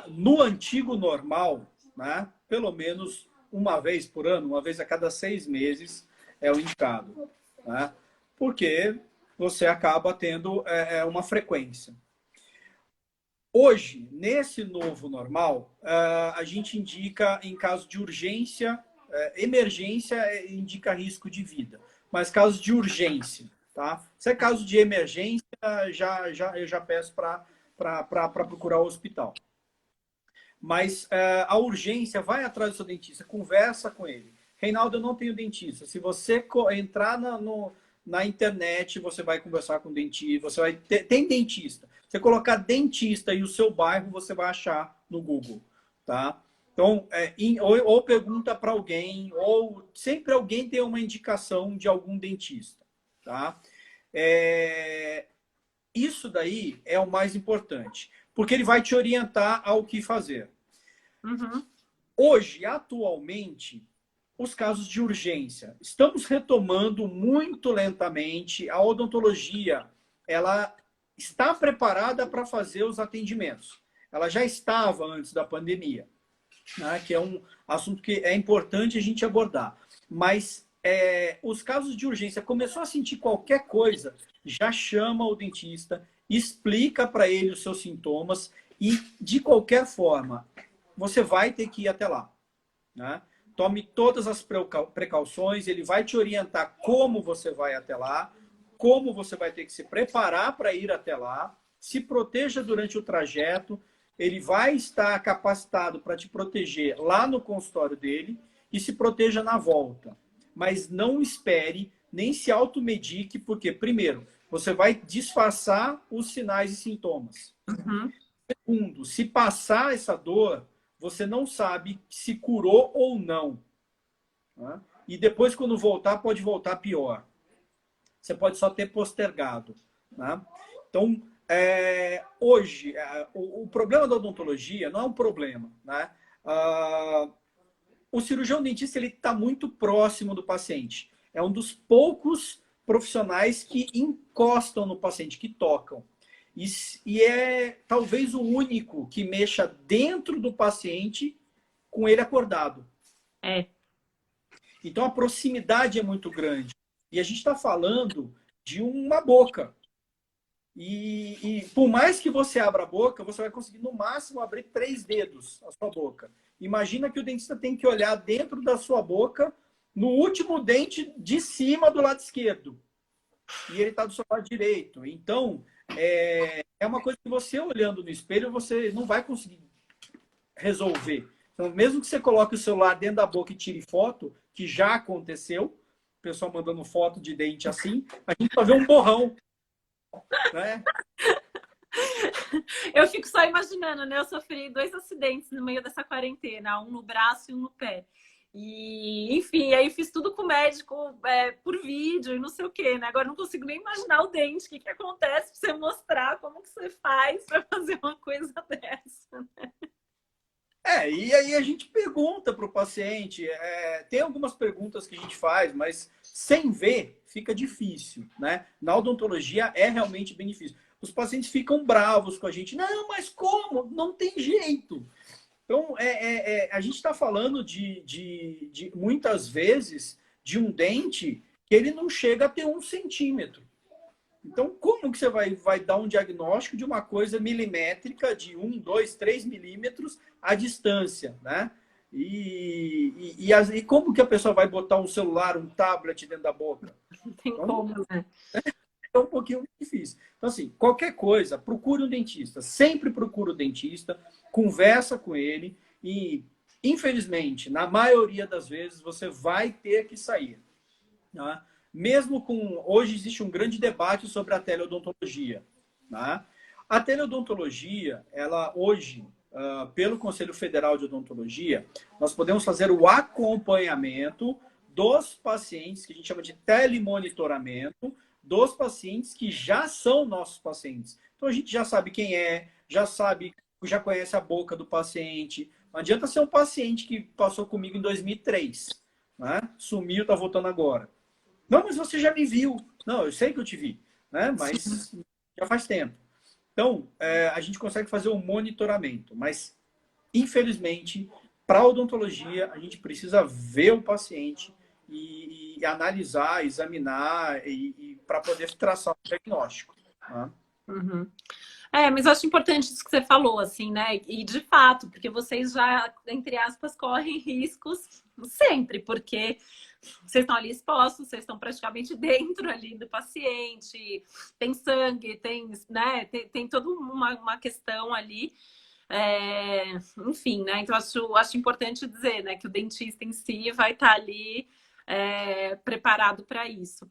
no antigo normal, né, pelo menos uma vez por ano, uma vez a cada 6 meses é o indicado. Né, porque você acaba tendo uma frequência. Hoje, nesse novo normal, a gente indica em caso de urgência, emergência indica risco de vida, mas caso de urgência, tá? Se é caso de emergência, eu já peço para procurar o hospital. Mas a urgência, vai atrás do seu dentista, conversa com ele. Reinaldo, eu não tenho dentista. Se você entrar na internet, você vai conversar com o dentista, tem dentista. Você colocar dentista e o seu bairro, você vai achar no Google, tá? Então, ou pergunta para alguém, ou sempre alguém tem uma indicação de algum dentista, tá? Isso daí é o mais importante, porque ele vai te orientar ao que fazer. Uhum. Hoje, atualmente, os casos de urgência, estamos retomando muito lentamente. A odontologia, ela está preparada para fazer os atendimentos. Ela já estava antes da pandemia, né, que é um assunto que é importante a gente abordar. Mas os casos de urgência, começou a sentir qualquer coisa, já chama o dentista, explica para ele os seus sintomas e, de qualquer forma, você vai ter que ir até lá. Né? Tome todas as precauções, ele vai te orientar como você vai até lá, como você vai ter que se preparar para ir até lá, se proteja durante o trajeto, ele vai estar capacitado para te proteger lá no consultório dele e se proteja na volta. Mas não espere, nem se automedique, porque, primeiro, você vai disfarçar os sinais e sintomas. Uhum. Segundo, se passar essa dor, você não sabe se curou ou não. Né? E depois, quando voltar, pode voltar pior. Você pode só ter postergado. Né? Então, hoje, o problema da odontologia não é um problema. Né? O cirurgião dentista está muito próximo do paciente. É um dos poucos profissionais que encostam no paciente, que tocam. E é talvez o único que mexa dentro do paciente com ele acordado. Então a proximidade é muito grande. E a gente está falando de uma boca. E por mais que você abra a boca, você vai conseguir no máximo abrir 3 dedos a sua boca. Imagina que o dentista tem que olhar dentro da sua boca, no último dente de cima do lado esquerdo. E ele está do seu lado direito. Então, é uma coisa que você olhando no espelho, você não vai conseguir resolver. Então, mesmo que você coloque o celular dentro da boca e tire foto, que já aconteceu, o pessoal mandando foto de dente assim, a gente vai ver um borrão. Né? Eu fico só imaginando, né? Eu sofri 2 acidentes no meio dessa quarentena, um no braço e um no pé. E, enfim, aí fiz tudo com o médico por vídeo e não sei o quê, né? Agora não consigo nem imaginar o dente, o que acontece pra você mostrar como que você faz para fazer uma coisa dessa, né? E aí a gente pergunta para o paciente, tem algumas perguntas que a gente faz, mas sem ver fica difícil, né? Na odontologia é realmente bem difícil. Os pacientes ficam bravos com a gente. Não, mas como? Não tem jeito. Então, a gente está falando de muitas vezes de um dente que ele não chega a ter 1 centímetro. Então, como que você vai dar um diagnóstico de uma coisa milimétrica de 1, 2, 3 milímetros à distância, né? E como que a pessoa vai botar um celular, um tablet dentro da boca? Não tem Então, como, né? é um pouquinho difícil. Então, assim, qualquer coisa, procure um dentista. Sempre procure o dentista, conversa com ele e, infelizmente, na maioria das vezes, você vai ter que sair. Tá? Mesmo com... Hoje existe um grande debate sobre a teleodontologia. Tá? A teleodontologia, ela hoje, pelo Conselho Federal de Odontologia, nós podemos fazer o acompanhamento dos pacientes, que a gente chama de telemonitoramento, dos pacientes que já são nossos pacientes. Então a gente já sabe quem é, já sabe, já conhece a boca do paciente. Não adianta ser um paciente que passou comigo em 2003, né? Sumiu, tá voltando agora. Não, mas você já me viu. Não, eu sei que eu te vi, né? Mas já faz tempo. Então, a gente consegue fazer um monitoramento, mas, infelizmente, para a odontologia, a gente precisa ver o paciente e analisar, examinar e para poder traçar um diagnóstico. Tá? Uhum. Mas eu acho importante isso que você falou, assim, né? E de fato, porque vocês já, entre aspas, correm riscos sempre, porque vocês estão ali expostos, vocês estão praticamente dentro ali do paciente, tem sangue, tem, né? Tem toda uma questão ali. Enfim, né? Então acho importante dizer, né, que o dentista em si vai estar ali preparado para isso.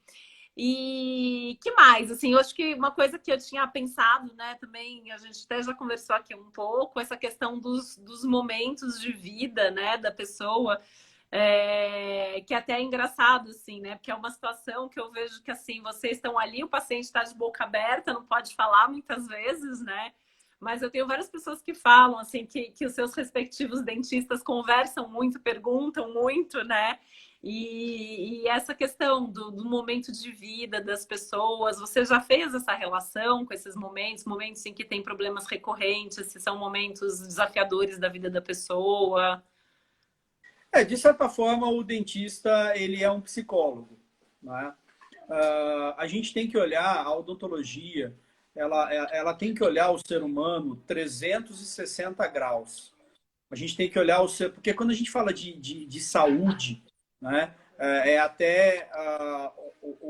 E que mais? Assim, eu acho que uma coisa que eu tinha pensado, né, também, a gente até já conversou aqui um pouco, essa questão dos momentos de vida, né, da pessoa, que até é engraçado, assim, né, porque é uma situação que eu vejo que, assim, vocês estão ali, o paciente está de boca aberta, não pode falar muitas vezes, né, mas eu tenho várias pessoas que falam, assim, que os seus respectivos dentistas conversam muito, perguntam muito, né, e essa questão do momento de vida das pessoas, você já fez essa relação com esses momentos em que tem problemas recorrentes, se são momentos desafiadores da vida da pessoa? De certa forma, o dentista ele é um psicólogo. Né? A gente tem que olhar a odontologia, ela tem que olhar o ser humano 360 graus. A gente tem que olhar o ser... Porque quando a gente fala de saúde, né, até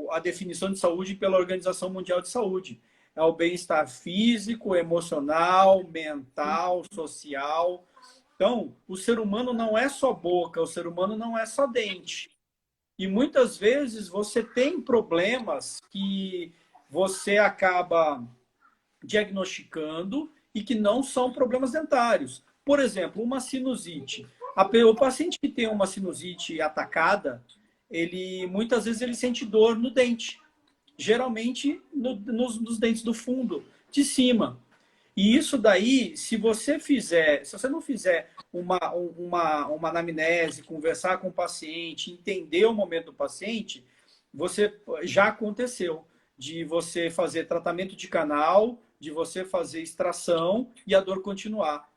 a definição de saúde pela Organização Mundial de Saúde. É o bem-estar físico, emocional, mental, social. Então, o ser humano não é só boca, o ser humano não é só dente. E muitas vezes você tem problemas que você acaba diagnosticando e que não são problemas dentários. Por exemplo, uma sinusite. O paciente que tem uma sinusite atacada, muitas vezes ele sente dor no dente. Geralmente nos dentes do fundo, de cima. E isso daí, se você não fizer uma anamnese, conversar com o paciente, entender o momento do paciente, já aconteceu de você fazer tratamento de canal, de você fazer extração e a dor continuar.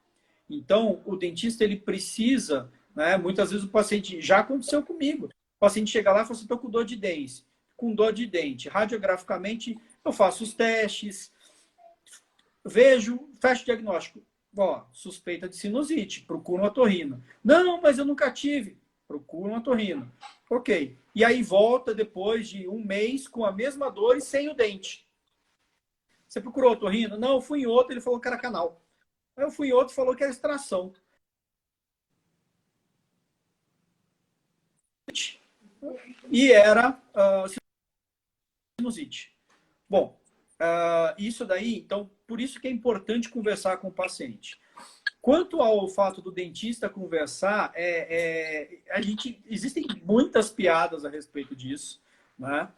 Então, o dentista ele precisa, né? Muitas vezes o paciente, já aconteceu comigo, o paciente chega lá e fala assim, estou com dor de dente. Com dor de dente. Radiograficamente, eu faço os testes, vejo, fecho o diagnóstico. Suspeita de sinusite, procura um otorrino. Não, mas eu nunca tive. Procura um otorrino. Ok. E aí volta depois de um mês com a mesma dor e sem o dente. Você procurou otorrino? Não, eu fui em outro, ele falou que era canal. Aí eu fui em outro, falou que era extração. E era sinusite. Bom, isso daí, então, por isso que é importante conversar com o paciente. Quanto ao fato do dentista conversar, existem muitas piadas a respeito disso, né?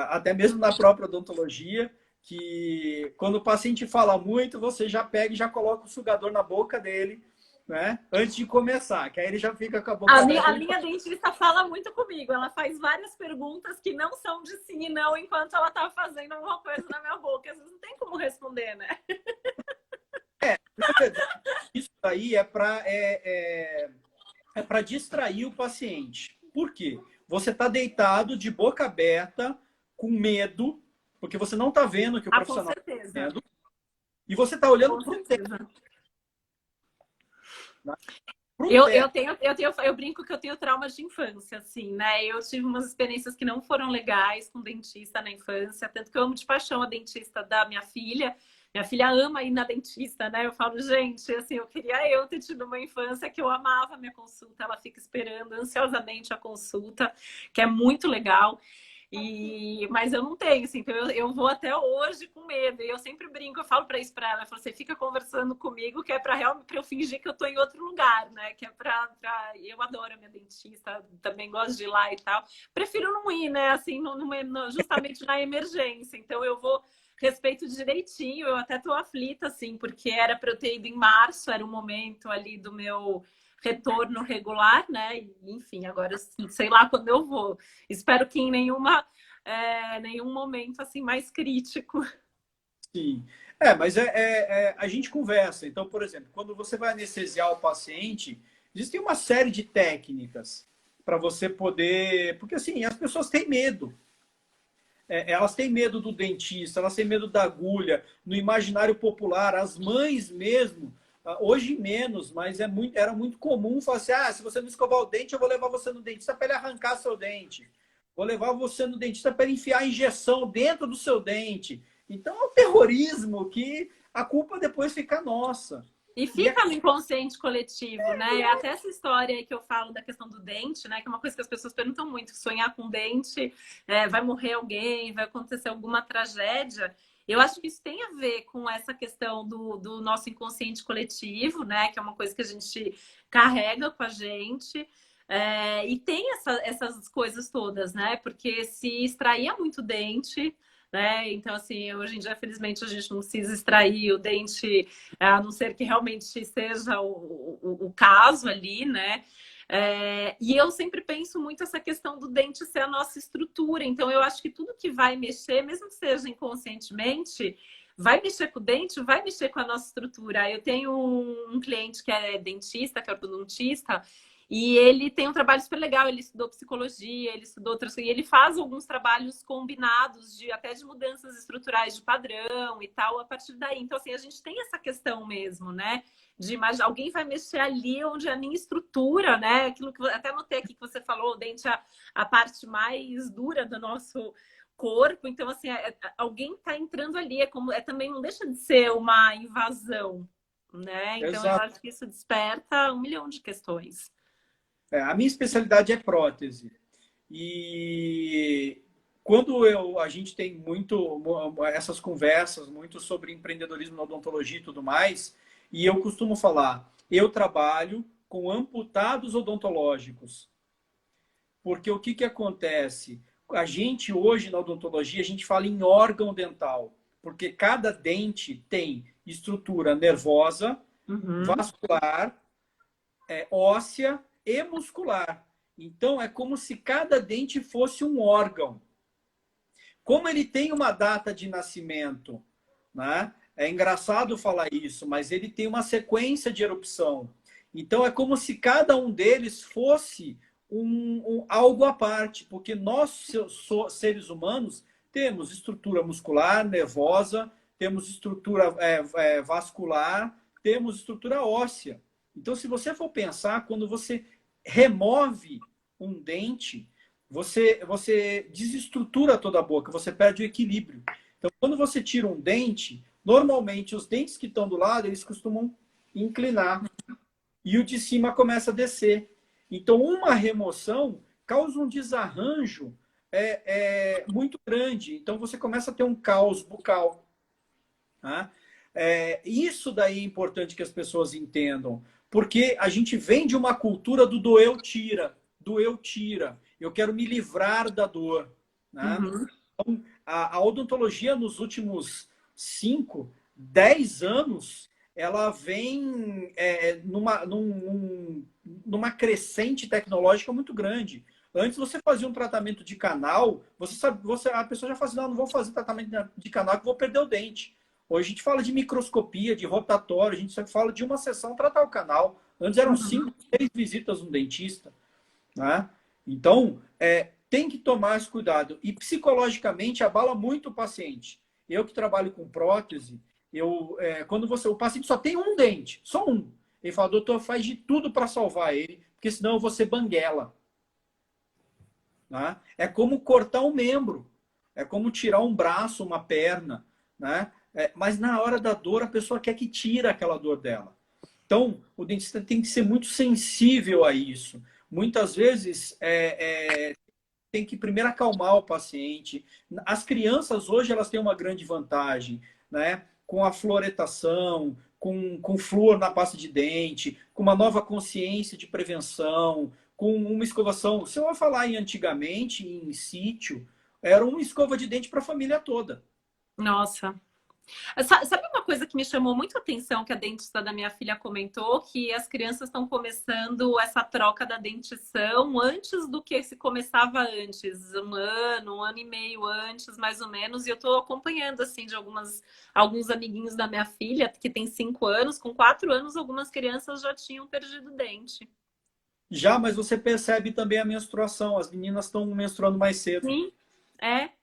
Até mesmo na própria odontologia, que quando o paciente fala muito, você já pega e já coloca o sugador na boca dele, né? Antes de começar, que aí ele já fica com a boca aberta. A minha dentista fala muito comigo, ela faz várias perguntas que não são de sim e não, enquanto ela tá fazendo alguma coisa na minha boca. Às vezes não tem como responder, né? Isso aí é para distrair o paciente. Por quê? Você está deitado de boca aberta, com medo, Porque você não está vendo o que o Ah, com profissional está certeza. vendo. E você está olhando Com para o certeza. tempo. Eu brinco que eu tenho traumas de infância, assim, né? Eu tive umas experiências que não foram legais com dentista na infância, tanto que eu amo de paixão a dentista da minha filha. Minha filha ama ir na dentista, né? Eu falo, gente, assim, eu queria eu ter tido uma infância que eu amava a minha consulta. Ela fica esperando ansiosamente a consulta, que é muito legal. Mas eu não tenho, assim, então eu vou até hoje com medo. E eu sempre brinco, eu falo para isso para ela, eu falo, você fica conversando comigo que é para eu fingir que eu tô em outro lugar, né? Que é eu adoro a minha dentista, também gosto de ir lá e tal. Prefiro não ir, né? Assim, justamente na emergência. Então eu vou respeito direitinho. Eu até tô aflita, assim, porque era para eu ter ido em março, era o momento ali do meu retorno regular, né? Enfim, agora sei lá quando eu vou. Espero que em nenhum momento assim mais crítico. Sim. Mas a gente conversa. Então, por exemplo, quando você vai anestesiar o paciente, existem uma série de técnicas para você poder. Porque assim, as pessoas têm medo. Elas têm medo do dentista, elas têm medo da agulha. No imaginário popular, as mães mesmo, hoje menos, mas era muito comum falar assim: se você não escovar o dente, eu vou levar você no dentista para ele arrancar seu dente. Vou levar você no dentista para ele enfiar a injeção dentro do seu dente. Então é um terrorismo que a culpa depois fica nossa. E fica no inconsciente coletivo, né? Até essa história aí que eu falo da questão do dente, né? Que é uma coisa que as pessoas perguntam muito: sonhar com dente, vai morrer alguém, vai acontecer alguma tragédia. Eu acho que isso tem a ver com essa questão do nosso inconsciente coletivo, né? Que é uma coisa que a gente carrega com a gente. E tem essas coisas todas, né? Porque se extraía muito dente, né? Então, assim, hoje em dia, felizmente, a gente não precisa extrair o dente, a não ser que realmente seja o caso ali, né? E eu sempre penso muito essa questão do dente ser a nossa estrutura. Então, eu acho que tudo que vai mexer, mesmo que seja inconscientemente, vai mexer com o dente, vai mexer com a nossa estrutura. Eu tenho um cliente que é dentista, que é ortodontista, e ele tem um trabalho super legal, ele estudou psicologia, ele estudou outras coisas, e ele faz alguns trabalhos combinados até de mudanças estruturais de padrão e tal, a partir daí. Então, assim, a gente tem essa questão mesmo, né? De imaginar, alguém vai mexer ali onde a minha estrutura, né? Aquilo que até notei aqui que você falou, o dente é a parte mais dura do nosso corpo. Então, assim, alguém está entrando ali, também não deixa de ser uma invasão, né? Então, eu Exato. acho que isso desperta 1 milhão de questões. A minha especialidade é prótese. E quando a gente tem muito essas conversas, muito sobre empreendedorismo na odontologia e tudo mais, e eu costumo falar, eu trabalho com amputados odontológicos. Porque o que acontece? A gente hoje na odontologia, a gente fala em órgão dental, porque cada dente tem estrutura nervosa, vascular, óssea e muscular. Então, é como se cada dente fosse um órgão. Como ele tem uma data de nascimento, né? É engraçado falar isso, mas ele tem uma sequência de erupção. Então, é como se cada um deles fosse algo à parte, porque nós, seres humanos, temos estrutura muscular, nervosa, temos estrutura vascular, temos estrutura óssea. Então, se você for pensar, quando você remove um dente, você desestrutura toda a boca, você perde o equilíbrio. Então, quando você tira um dente, normalmente os dentes que estão do lado, eles costumam inclinar. E o de cima começa a descer. Então, uma remoção causa um desarranjo muito grande. Então, você começa a ter um caos bucal. Tá? Isso daí é importante que as pessoas entendam. Porque a gente vem de uma cultura do doeu tira. Doeu tira. Eu quero me livrar da dor. Né? Então, a odontologia nos últimos 5, 10 anos, ela vem numa crescente tecnológica muito grande. Antes você fazia um tratamento de canal, a pessoa já fazia, não vou fazer tratamento de canal que vou perder o dente. Hoje a gente fala de microscopia, de rotatório, a gente só fala de uma sessão tratar o canal. Antes eram 5, 6 visitas no dentista. Né? Então, tem que tomar esse cuidado. E psicologicamente abala muito o paciente. Eu que trabalho com prótese, quando o paciente só tem um dente, só um. Ele fala, doutor, faz de tudo para salvar ele, porque senão eu vou ser banguela. Né? É como cortar um membro, é como tirar um braço, uma perna. Né? Mas na hora da dor, a pessoa quer que tira aquela dor dela. Então, o dentista tem que ser muito sensível a isso. Muitas vezes, tem que primeiro acalmar o paciente. As crianças hoje elas têm uma grande vantagem, né? Com a fluoretação, com flúor na pasta de dente, com uma nova consciência de prevenção, com uma escovação. Se eu vou falar em antigamente, em sítio, era uma escova de dente para a família toda. Nossa. Sabe uma coisa que me chamou muito a atenção que a dentista da minha filha comentou? Que as crianças estão começando essa troca da dentição antes do que se começava antes. Um ano e meio antes, mais ou menos. E eu estou acompanhando, assim, de alguns amiguinhos da minha filha, que tem 5 anos. Com 4 anos, algumas crianças já tinham perdido dente. Já, mas você percebe também a menstruação. As meninas estão menstruando mais cedo. Sim,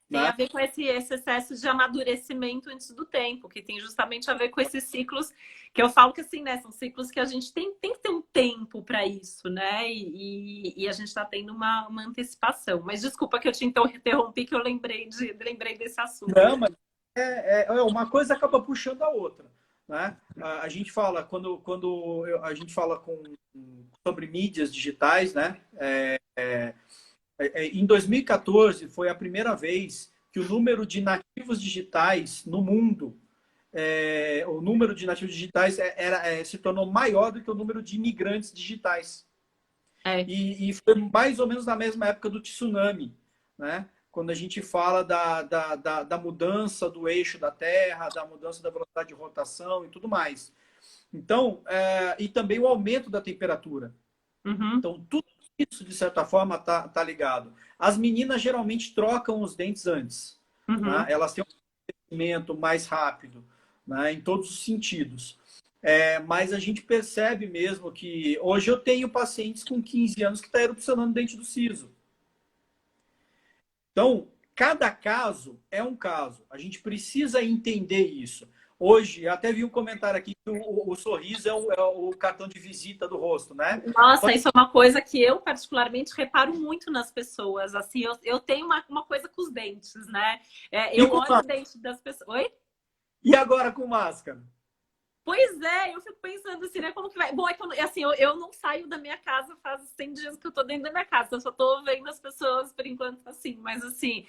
tem a ver com esse excesso de amadurecimento antes do tempo, que tem justamente a ver com esses ciclos, que eu falo que assim, né? São ciclos que a gente tem que ter um tempo para isso, né? E a gente está tendo uma antecipação. Mas desculpa que eu te interrompi, que eu lembrei desse assunto. Não, mas uma coisa acaba puxando a outra. Né? A gente fala, quando a gente fala sobre mídias digitais, né? Em 2014 foi a primeira vez que o número de nativos digitais no mundo, o número de nativos digitais se tornou maior do que o número de imigrantes digitais. E foi mais ou menos na mesma época do tsunami, né? Quando a gente fala da mudança do eixo da Terra, da mudança da velocidade de rotação e tudo mais. Então, e também o aumento da temperatura. Uhum. Então, tudo isso, de certa forma, tá ligado. As meninas geralmente trocam os dentes antes. Uhum. Né? Elas têm um crescimento mais rápido, né? Em todos os sentidos. Mas a gente percebe mesmo que... Hoje eu tenho pacientes com 15 anos que estão erupcionando dente do siso. Então, cada caso é um caso. A gente precisa entender isso. Hoje, até vi um comentário aqui que o sorriso é o cartão de visita do rosto, né? Nossa, isso é uma coisa que eu particularmente reparo muito nas pessoas. Assim, eu tenho uma coisa com os dentes, né? Eu olho o dente das pessoas. Oi? E agora com máscara? Pois é, eu fico pensando assim, né? Como que vai? Bom, assim, eu não saio da minha casa faz 100 dias que eu tô dentro da minha casa. Eu só tô vendo as pessoas por enquanto assim. Mas assim,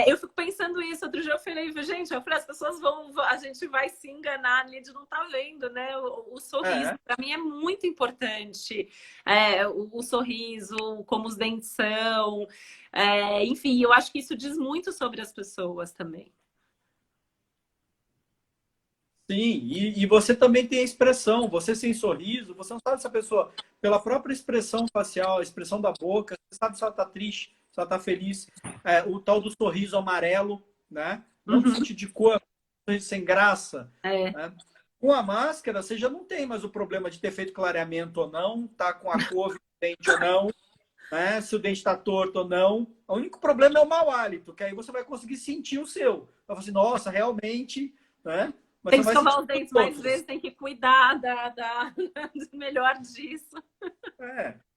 eu fico pensando isso. Outro dia eu falei, gente, as pessoas a gente vai se enganar ali de não estar vendo, né? O sorriso, para mim, é muito importante. O sorriso, como os dentes são. Enfim, eu acho que isso diz muito sobre as pessoas também. Sim, e você também tem a expressão, você sem sorriso, você não sabe se a pessoa, pela própria expressão facial, a expressão da boca, você sabe se ela está triste, se ela está feliz. O tal do sorriso amarelo, né? Não no sentido de cor, sem graça. Né? Com a máscara, você já não tem mais o problema de ter feito clareamento ou não, tá com a cor do dente ou não, né? Se o dente está torto ou não. O único problema é o mau hálito, que aí você vai conseguir sentir o seu. Vai falar assim, nossa, realmente, né? Mas tem que escovar os dentes mais vezes, tem que cuidar melhor disso.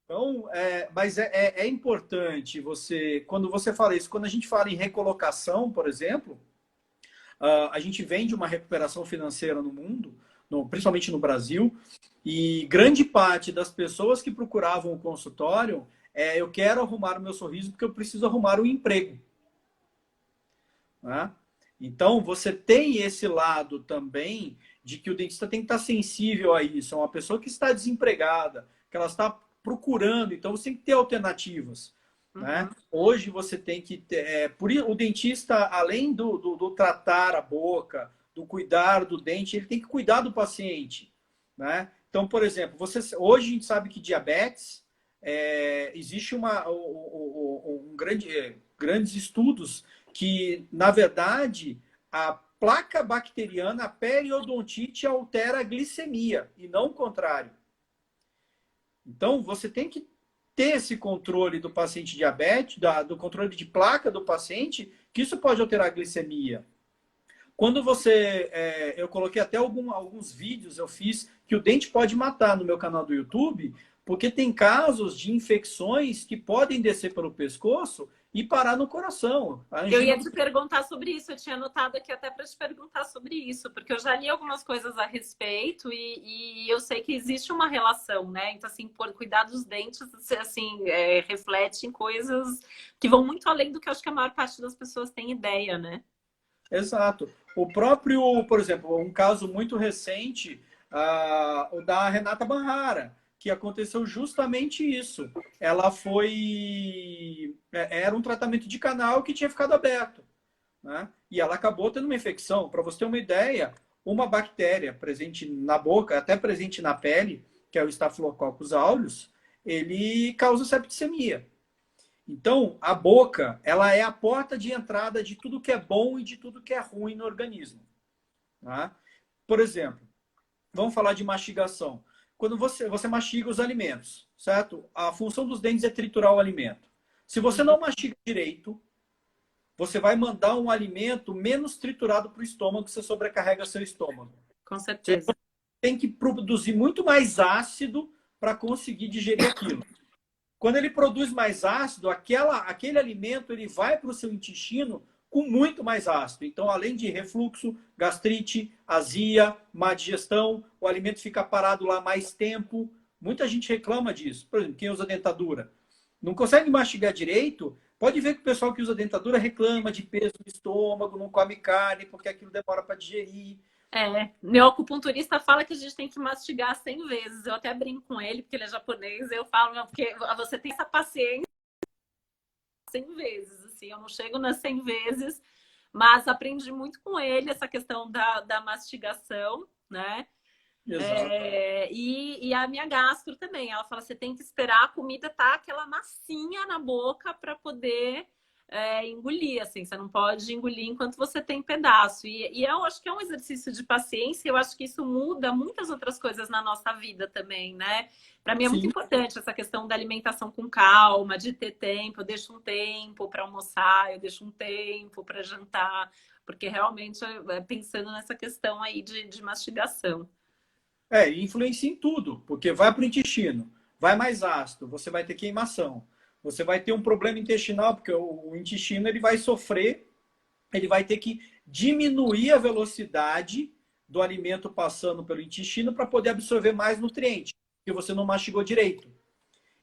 Então, mas é importante você, quando você fala isso, quando a gente fala em recolocação, por exemplo, a gente vem de uma recuperação financeira no mundo, principalmente no Brasil, e grande parte das pessoas que procuravam o consultório eu quero arrumar o meu sorriso porque eu preciso arrumar um emprego. Né? Então, você tem esse lado também de que o dentista tem que estar sensível a isso. É uma pessoa que está desempregada, que ela está procurando, então você tem que ter alternativas. Né? Hoje você tem que ter... o dentista, além do tratar a boca, do cuidar do dente, ele tem que cuidar do paciente. Né? Então, por exemplo, hoje a gente sabe que diabetes, existe grandes estudos que, na verdade, a placa bacteriana, a periodontite, altera a glicemia, e não o contrário. Então, você tem que ter esse controle do paciente diabético, do controle de placa do paciente, que isso pode alterar a glicemia. Quando eu coloquei até alguns vídeos, eu fiz, que o dente pode matar no meu canal do YouTube, porque tem casos de infecções que podem descer pelo pescoço e parar no coração. Eu ia te perguntar sobre isso, eu tinha anotado aqui até para te perguntar sobre isso, porque eu já li algumas coisas a respeito e eu sei que existe uma relação, né? Então, assim, por cuidar dos dentes, assim, reflete em coisas que vão muito além do que eu acho que a maior parte das pessoas tem ideia, né? Exato. O próprio, por exemplo, um caso muito recente, o da Renata Banhara, que aconteceu justamente isso. Ela era um tratamento de canal que tinha ficado aberto, né? E ela acabou tendo uma infecção. Para você ter uma ideia, uma bactéria presente na boca, até presente na pele, que é o Staphylococcus aureus, ele causa septicemia. Então, a boca, ela é a porta de entrada de tudo que é bom e de tudo que é ruim no organismo, tá? Por exemplo, vamos falar de mastigação. Quando você mastiga os alimentos, certo? A função dos dentes é triturar o alimento. Se você não mastiga direito, você vai mandar um alimento menos triturado para o estômago, você sobrecarrega seu estômago. Com certeza. Você tem que produzir muito mais ácido para conseguir digerir aquilo. Quando ele produz mais ácido, aquele alimento ele vai para o seu intestino com muito mais ácido. Então, além de refluxo, gastrite, azia, má digestão, o alimento fica parado lá mais tempo. Muita gente reclama disso. Por exemplo, quem usa dentadura não consegue mastigar direito. Pode ver que o pessoal que usa dentadura reclama de peso no estômago, não come carne, porque aquilo demora para digerir. Meu acupunturista fala que a gente tem que mastigar 100 vezes. Eu até brinco com ele, porque ele é japonês. Eu falo, não, porque você tem essa paciência 100 vezes. Assim, eu não chego nas 100 vezes, mas aprendi muito com ele essa questão da mastigação, né? Exato. E a minha gastro também. Ela fala, você tem que esperar a comida estar aquela massinha na boca para poder engolir, assim, você não pode engolir enquanto você tem pedaço. E eu acho que é um exercício de paciência, eu acho que isso muda muitas outras coisas na nossa vida também, né? Para mim é muito importante essa questão da alimentação com calma, de ter tempo, eu deixo um tempo para almoçar, eu deixo um tempo para jantar, porque realmente pensando nessa questão aí de mastigação. Influencia em tudo, porque vai para o intestino, vai mais ácido, você vai ter queimação. Você vai ter um problema intestinal, porque o intestino ele vai sofrer, ele vai ter que diminuir a velocidade do alimento passando pelo intestino para poder absorver mais nutrientes, porque você não mastigou direito.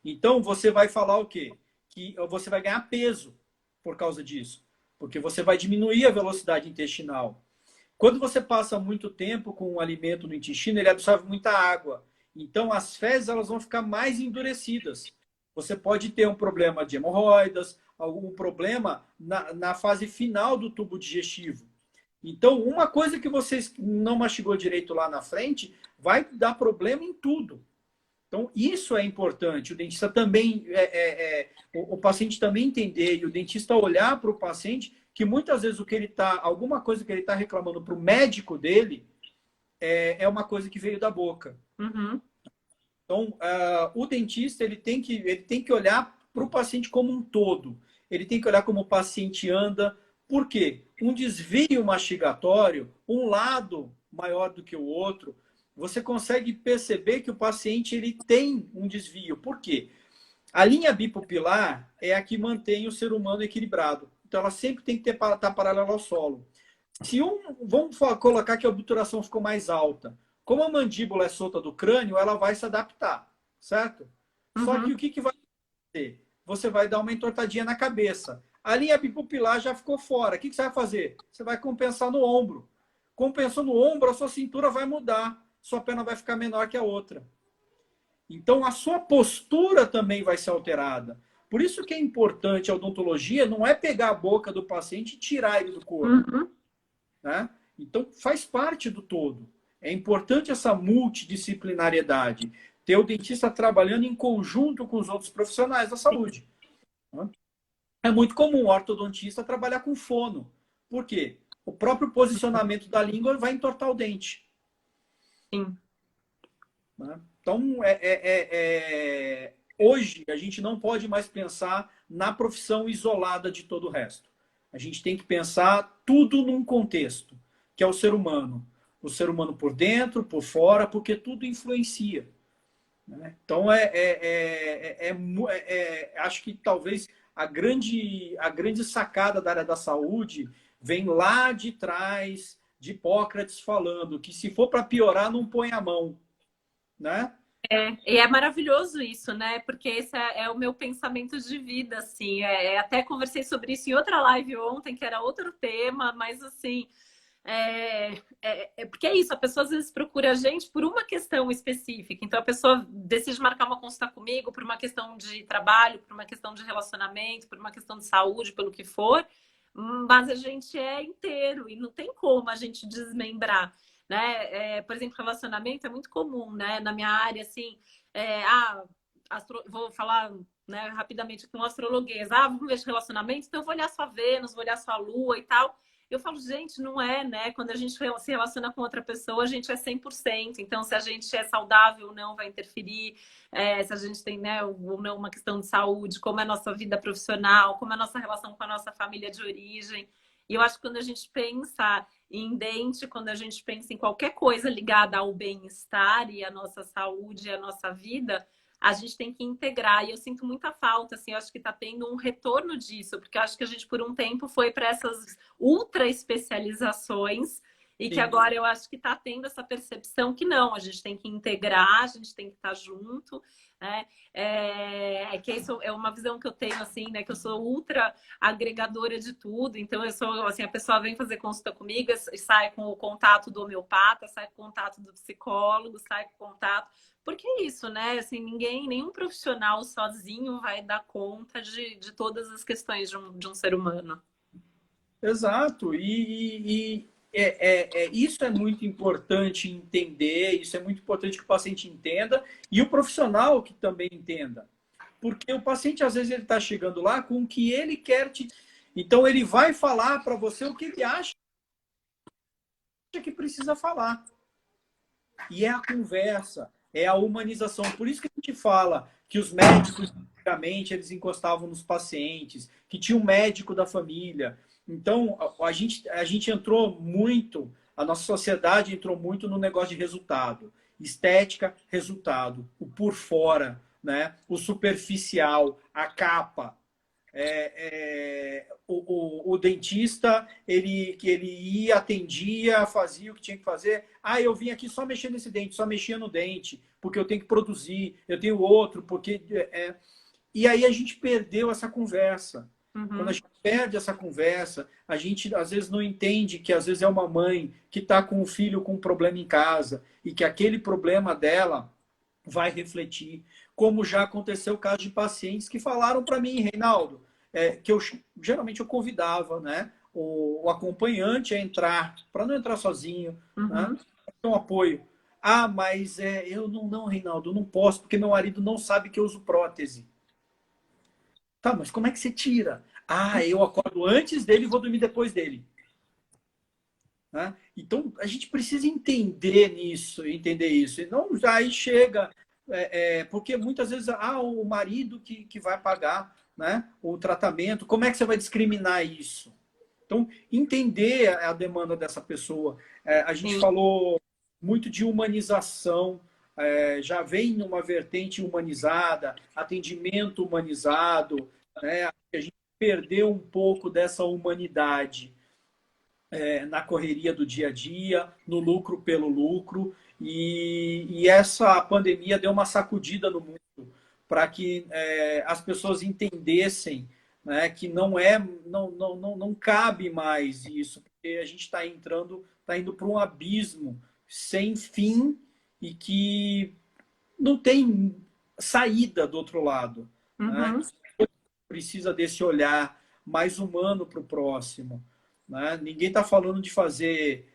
Então, você vai falar o quê? Que você vai ganhar peso por causa disso, porque você vai diminuir a velocidade intestinal. Quando você passa muito tempo com o alimento no intestino, ele absorve muita água. Então, as fezes elas vão ficar mais endurecidas. Você pode ter um problema de hemorroidas, algum problema na fase final do tubo digestivo. Então, uma coisa que você não mastigou direito lá na frente vai dar problema em tudo. Então, isso é importante. O dentista também, o paciente também entender e o dentista olhar para o paciente que muitas vezes alguma coisa que ele está reclamando para o médico dele é uma coisa que veio da boca. Uhum. Então, o dentista ele tem que olhar para o paciente como um todo. Ele tem que olhar como o paciente anda. Por quê? Um desvio mastigatório, um lado maior do que o outro, você consegue perceber que o paciente ele tem um desvio. Por quê? A linha bipupilar é a que mantém o ser humano equilibrado. Então, ela sempre tem que estar paralela ao solo. Vamos colocar que a obturação ficou mais alta. Como a mandíbula é solta do crânio, ela vai se adaptar, certo? Uhum. Só que o que vai acontecer? Você vai dar uma entortadinha na cabeça. A linha bipupilar já ficou fora. O que você vai fazer? Você vai compensar no ombro. Compensou no ombro, a sua cintura vai mudar. Sua perna vai ficar menor que a outra. Então, a sua postura também vai ser alterada. Por isso que é importante a odontologia, não é pegar a boca do paciente e tirar ele do corpo. Uhum. Né? Então, faz parte do todo. É importante essa multidisciplinariedade. Ter o dentista trabalhando em conjunto com os outros profissionais da saúde. É muito comum o ortodontista trabalhar com fono. Por quê? O próprio posicionamento da língua vai entortar o dente. Sim. Então, hoje a gente não pode mais pensar na profissão isolada de todo o resto. A gente tem que pensar tudo num contexto, que é o ser humano. O ser humano por dentro, por fora, porque tudo influencia. Né? Então, acho que talvez a grande sacada da área da saúde vem lá de trás, de Hipócrates falando que se for para piorar, não põe a mão. Né? E é maravilhoso isso, né? Porque esse é o meu pensamento de vida, assim. Até conversei sobre isso em outra live ontem, que era outro tema, mas assim, porque é isso, a pessoa às vezes procura a gente por uma questão específica. Então a pessoa decide marcar uma consulta comigo por uma questão de trabalho, por uma questão de relacionamento, por uma questão de saúde, pelo que for, mas a gente é inteiro e não tem como a gente desmembrar. Né? Por exemplo, relacionamento é muito comum, né? Na minha área, assim, vou falar, né, rapidamente com um astrologuês. Vamos ver relacionamento, então eu vou olhar sua Vênus, vou olhar sua Lua e tal. Eu falo, gente, não é, né? Quando a gente se relaciona com outra pessoa, a gente é 100%. Então, se a gente é saudável ou não, vai interferir. Se a gente tem, né, ou não uma questão de saúde, como é a nossa vida profissional, como é a nossa relação com a nossa família de origem. E eu acho que quando a gente pensa em dente, quando a gente pensa em qualquer coisa ligada ao bem-estar e à nossa saúde e à nossa vida, a gente tem que integrar. E eu sinto muita falta, assim, eu acho que está tendo um retorno disso, porque eu acho que a gente, por um tempo, foi para essas ultra especializações e que agora eu acho que está tendo essa percepção que não, a gente tem que integrar, a gente tem que estar junto, né? Que isso é uma visão que eu tenho, assim, né? Que eu sou ultra agregadora de tudo, então eu sou, assim, a pessoa vem fazer consulta comigo e sai com o contato do homeopata, sai com o contato do psicólogo, sai com o contato, porque é isso, né? Assim, nenhum profissional sozinho vai dar conta de todas as questões de um ser humano. Exato, isso é muito importante entender, isso é muito importante que o paciente entenda e o profissional que também entenda. Porque o paciente, às vezes, ele está chegando lá com o que ele quer te... Então, ele vai falar para você o que ele acha que precisa falar. E é a conversa, é a humanização. Por isso que a gente fala que os médicos, antigamente, eles encostavam nos pacientes, que tinha um médico da família. Então, a gente entrou muito, a nossa sociedade entrou muito no negócio de resultado. Estética, resultado. O por fora, né? O superficial, a capa. O dentista, ele ia, atendia, fazia o que tinha que fazer. Eu vim aqui só mexer nesse dente, só mexia no dente, porque eu tenho que produzir, eu tenho outro, porque... E aí a gente perdeu essa conversa. Quando a gente perde essa conversa, a gente às vezes não entende que às vezes é uma mãe que está com um filho com um problema em casa e que aquele problema dela vai refletir. Como já aconteceu o caso de pacientes que falaram para mim, Reinaldo, que geralmente eu convidava, né, o acompanhante a entrar, para não entrar sozinho, né, ter um apoio. Mas eu não, Reinaldo, eu não posso, porque meu marido não sabe que eu uso prótese. Tá, mas como é que você tira? Eu acordo antes dele e vou dormir depois dele. Né? Então, a gente precisa entender isso. E não aí chega... porque muitas vezes o marido que vai pagar, né, o tratamento. Como é que você vai discriminar isso? Então, entender a demanda dessa pessoa. A gente falou muito de humanização. Já vem numa vertente humanizada, atendimento humanizado, né? A gente perdeu um pouco dessa humanidade na correria do dia a dia, no lucro pelo lucro, e essa pandemia deu uma sacudida no mundo para que as pessoas entendessem, né, que não cabe mais isso, porque a gente está indo para um abismo sem fim e que não tem saída do outro lado. Né? Precisa desse olhar mais humano para o próximo. Né? Ninguém está falando de fazer,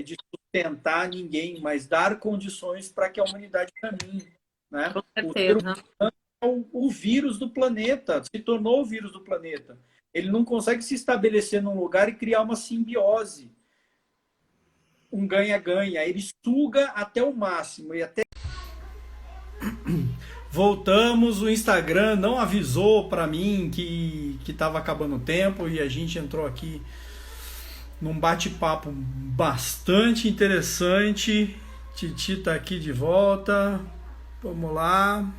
de sustentar ninguém, mas dar condições para que a humanidade caminhe. Né? Com certeza. O vírus do planeta, se tornou o vírus do planeta. Ele não consegue se estabelecer num lugar e criar uma simbiose. Um ganha-ganha. Ele suga até o máximo e até Voltamos, o Instagram não avisou para mim que estava acabando o tempo e a gente entrou aqui num bate-papo bastante interessante. Titi tá aqui de volta. Vamos lá.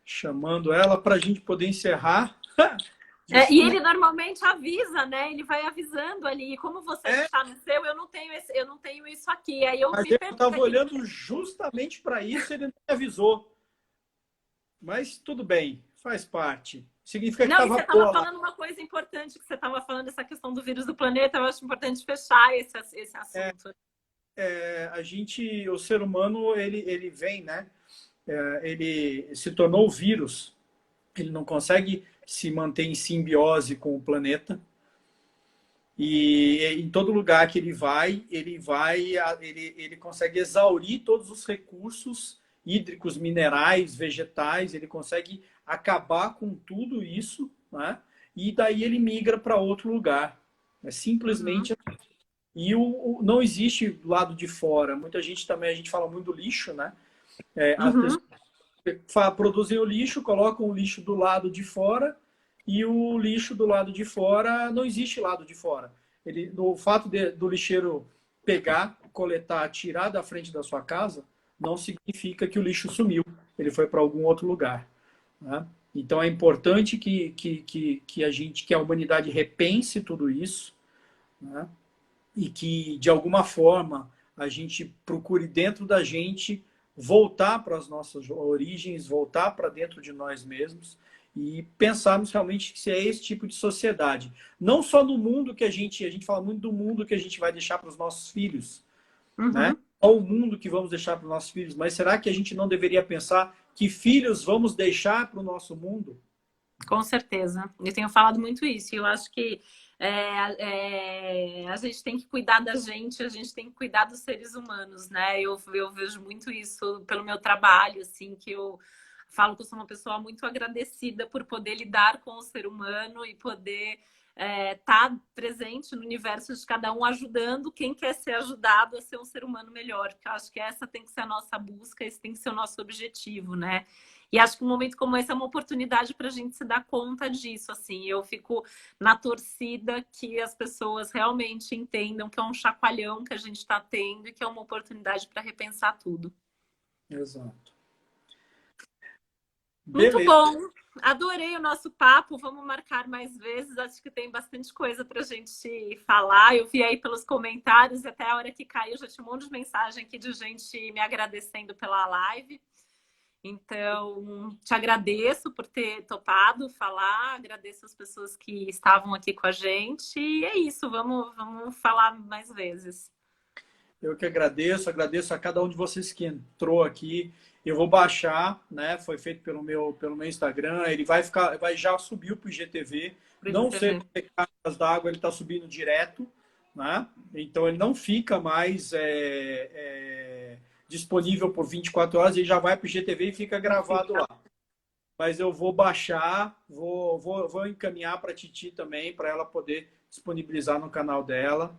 Chamando ela para a gente poder encerrar. E ele normalmente avisa, né? Ele vai avisando ali. Como você está no seu, eu não tenho isso aqui. Aí eu Mas me eu pergunto estava olhando justamente para isso, ele não me avisou. Mas tudo bem, faz parte. Significa que não, e estava você estava boa lá. falando uma coisa importante, que você estava falando essa questão do vírus do planeta. Eu acho importante fechar esse assunto. O ser humano, ele vem, né? Ele se tornou vírus. Ele não consegue se manter em simbiose com o planeta. E em todo lugar que ele consegue exaurir todos os recursos hídricos, minerais, vegetais, ele consegue acabar com tudo isso, né? E daí ele migra para outro lugar. É simplesmente assim. E não existe lado de fora. Muita gente também, a gente fala muito do lixo, né? As pessoas produzem o lixo, colocam o lixo do lado de fora e o lixo do lado de fora, não existe lado de fora. O fato do lixeiro pegar, coletar, tirar da frente da sua casa, não significa que o lixo sumiu, ele foi para algum outro lugar. Né? Então é importante que a humanidade repense tudo isso, né? E que, de alguma forma, a gente procure dentro da gente voltar para as nossas origens, voltar para dentro de nós mesmos e pensarmos realmente se é esse tipo de sociedade. Não só no mundo que a gente fala muito do mundo que a gente vai deixar para os nossos filhos, né? Qual o mundo que vamos deixar para os nossos filhos, mas será que a gente não deveria pensar que filhos vamos deixar para o nosso mundo? Com certeza. Eu tenho falado muito isso. E eu acho que a gente tem que cuidar da gente, a gente tem que cuidar dos seres humanos, né? Eu vejo muito isso pelo meu trabalho, assim, que eu falo que eu sou uma pessoa muito agradecida por poder lidar com o ser humano e poder estar presente no universo de cada um, ajudando quem quer ser ajudado a ser um ser humano melhor. Porque eu acho que essa tem que ser a nossa busca, esse tem que ser o nosso objetivo, né? E acho que um momento como esse é uma oportunidade para a gente se dar conta disso, assim. Eu fico na torcida que as pessoas realmente entendam que é um chacoalhão que a gente está tendo e que é uma oportunidade para repensar tudo. Exato. Muito bom. Adorei o nosso papo. Vamos marcar mais vezes. Acho que tem bastante coisa para a gente falar. Eu vi aí pelos comentários, até a hora que caiu, já tinha um monte de mensagem aqui de gente me agradecendo pela live. Então, te agradeço por ter topado falar, agradeço as pessoas que estavam aqui com a gente. E é isso, vamos falar mais vezes. Eu que agradeço a cada um de vocês que entrou aqui. Eu vou baixar, né? Foi feito pelo meu Instagram. Ele já subiu para o IGTV. Não sei se Cargas d'Água ele está subindo direto, né? Então ele não fica mais disponível por 24 horas. Ele já vai para o IGTV e fica gravado lá. Mas eu vou baixar, vou encaminhar para a Titi também, para ela poder disponibilizar no canal dela.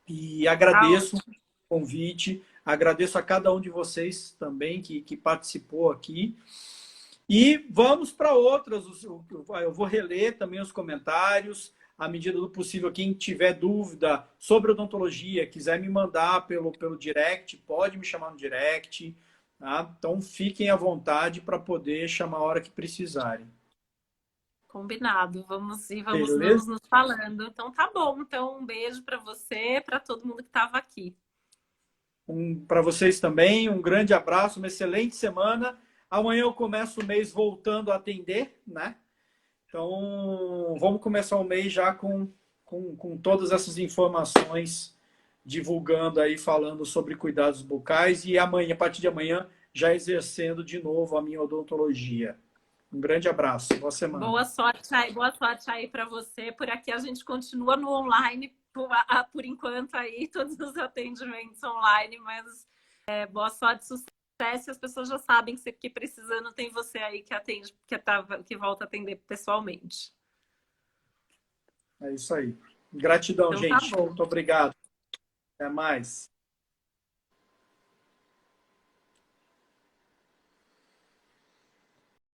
E agradeço o convite, agradeço a cada um de vocês também que participou aqui. E vamos para outras. Eu vou reler também os comentários. À medida do possível, quem tiver dúvida sobre odontologia, quiser me mandar pelo direct, pode me chamar no direct. Tá? Então, fiquem à vontade para poder chamar a hora que precisarem. Combinado. Vamos nos falando. Então, tá bom. Então, um beijo para você, para todo mundo que estava aqui. Para vocês também, um grande abraço, uma excelente semana. Amanhã eu começo o mês voltando a atender, né? Então, vamos começar o mês já com todas essas informações, divulgando aí, falando sobre cuidados bucais e amanhã, a partir de amanhã, já exercendo de novo a minha odontologia. Um grande abraço, boa semana. Boa sorte aí para você. Por aqui a gente continua no online, por enquanto aí, todos os atendimentos online, mas boa sorte, sucesso. As pessoas já sabem que precisando tem você aí que atende, que volta a atender pessoalmente. É isso aí. Gratidão, Então tá gente. bom. Muito obrigado. Até mais.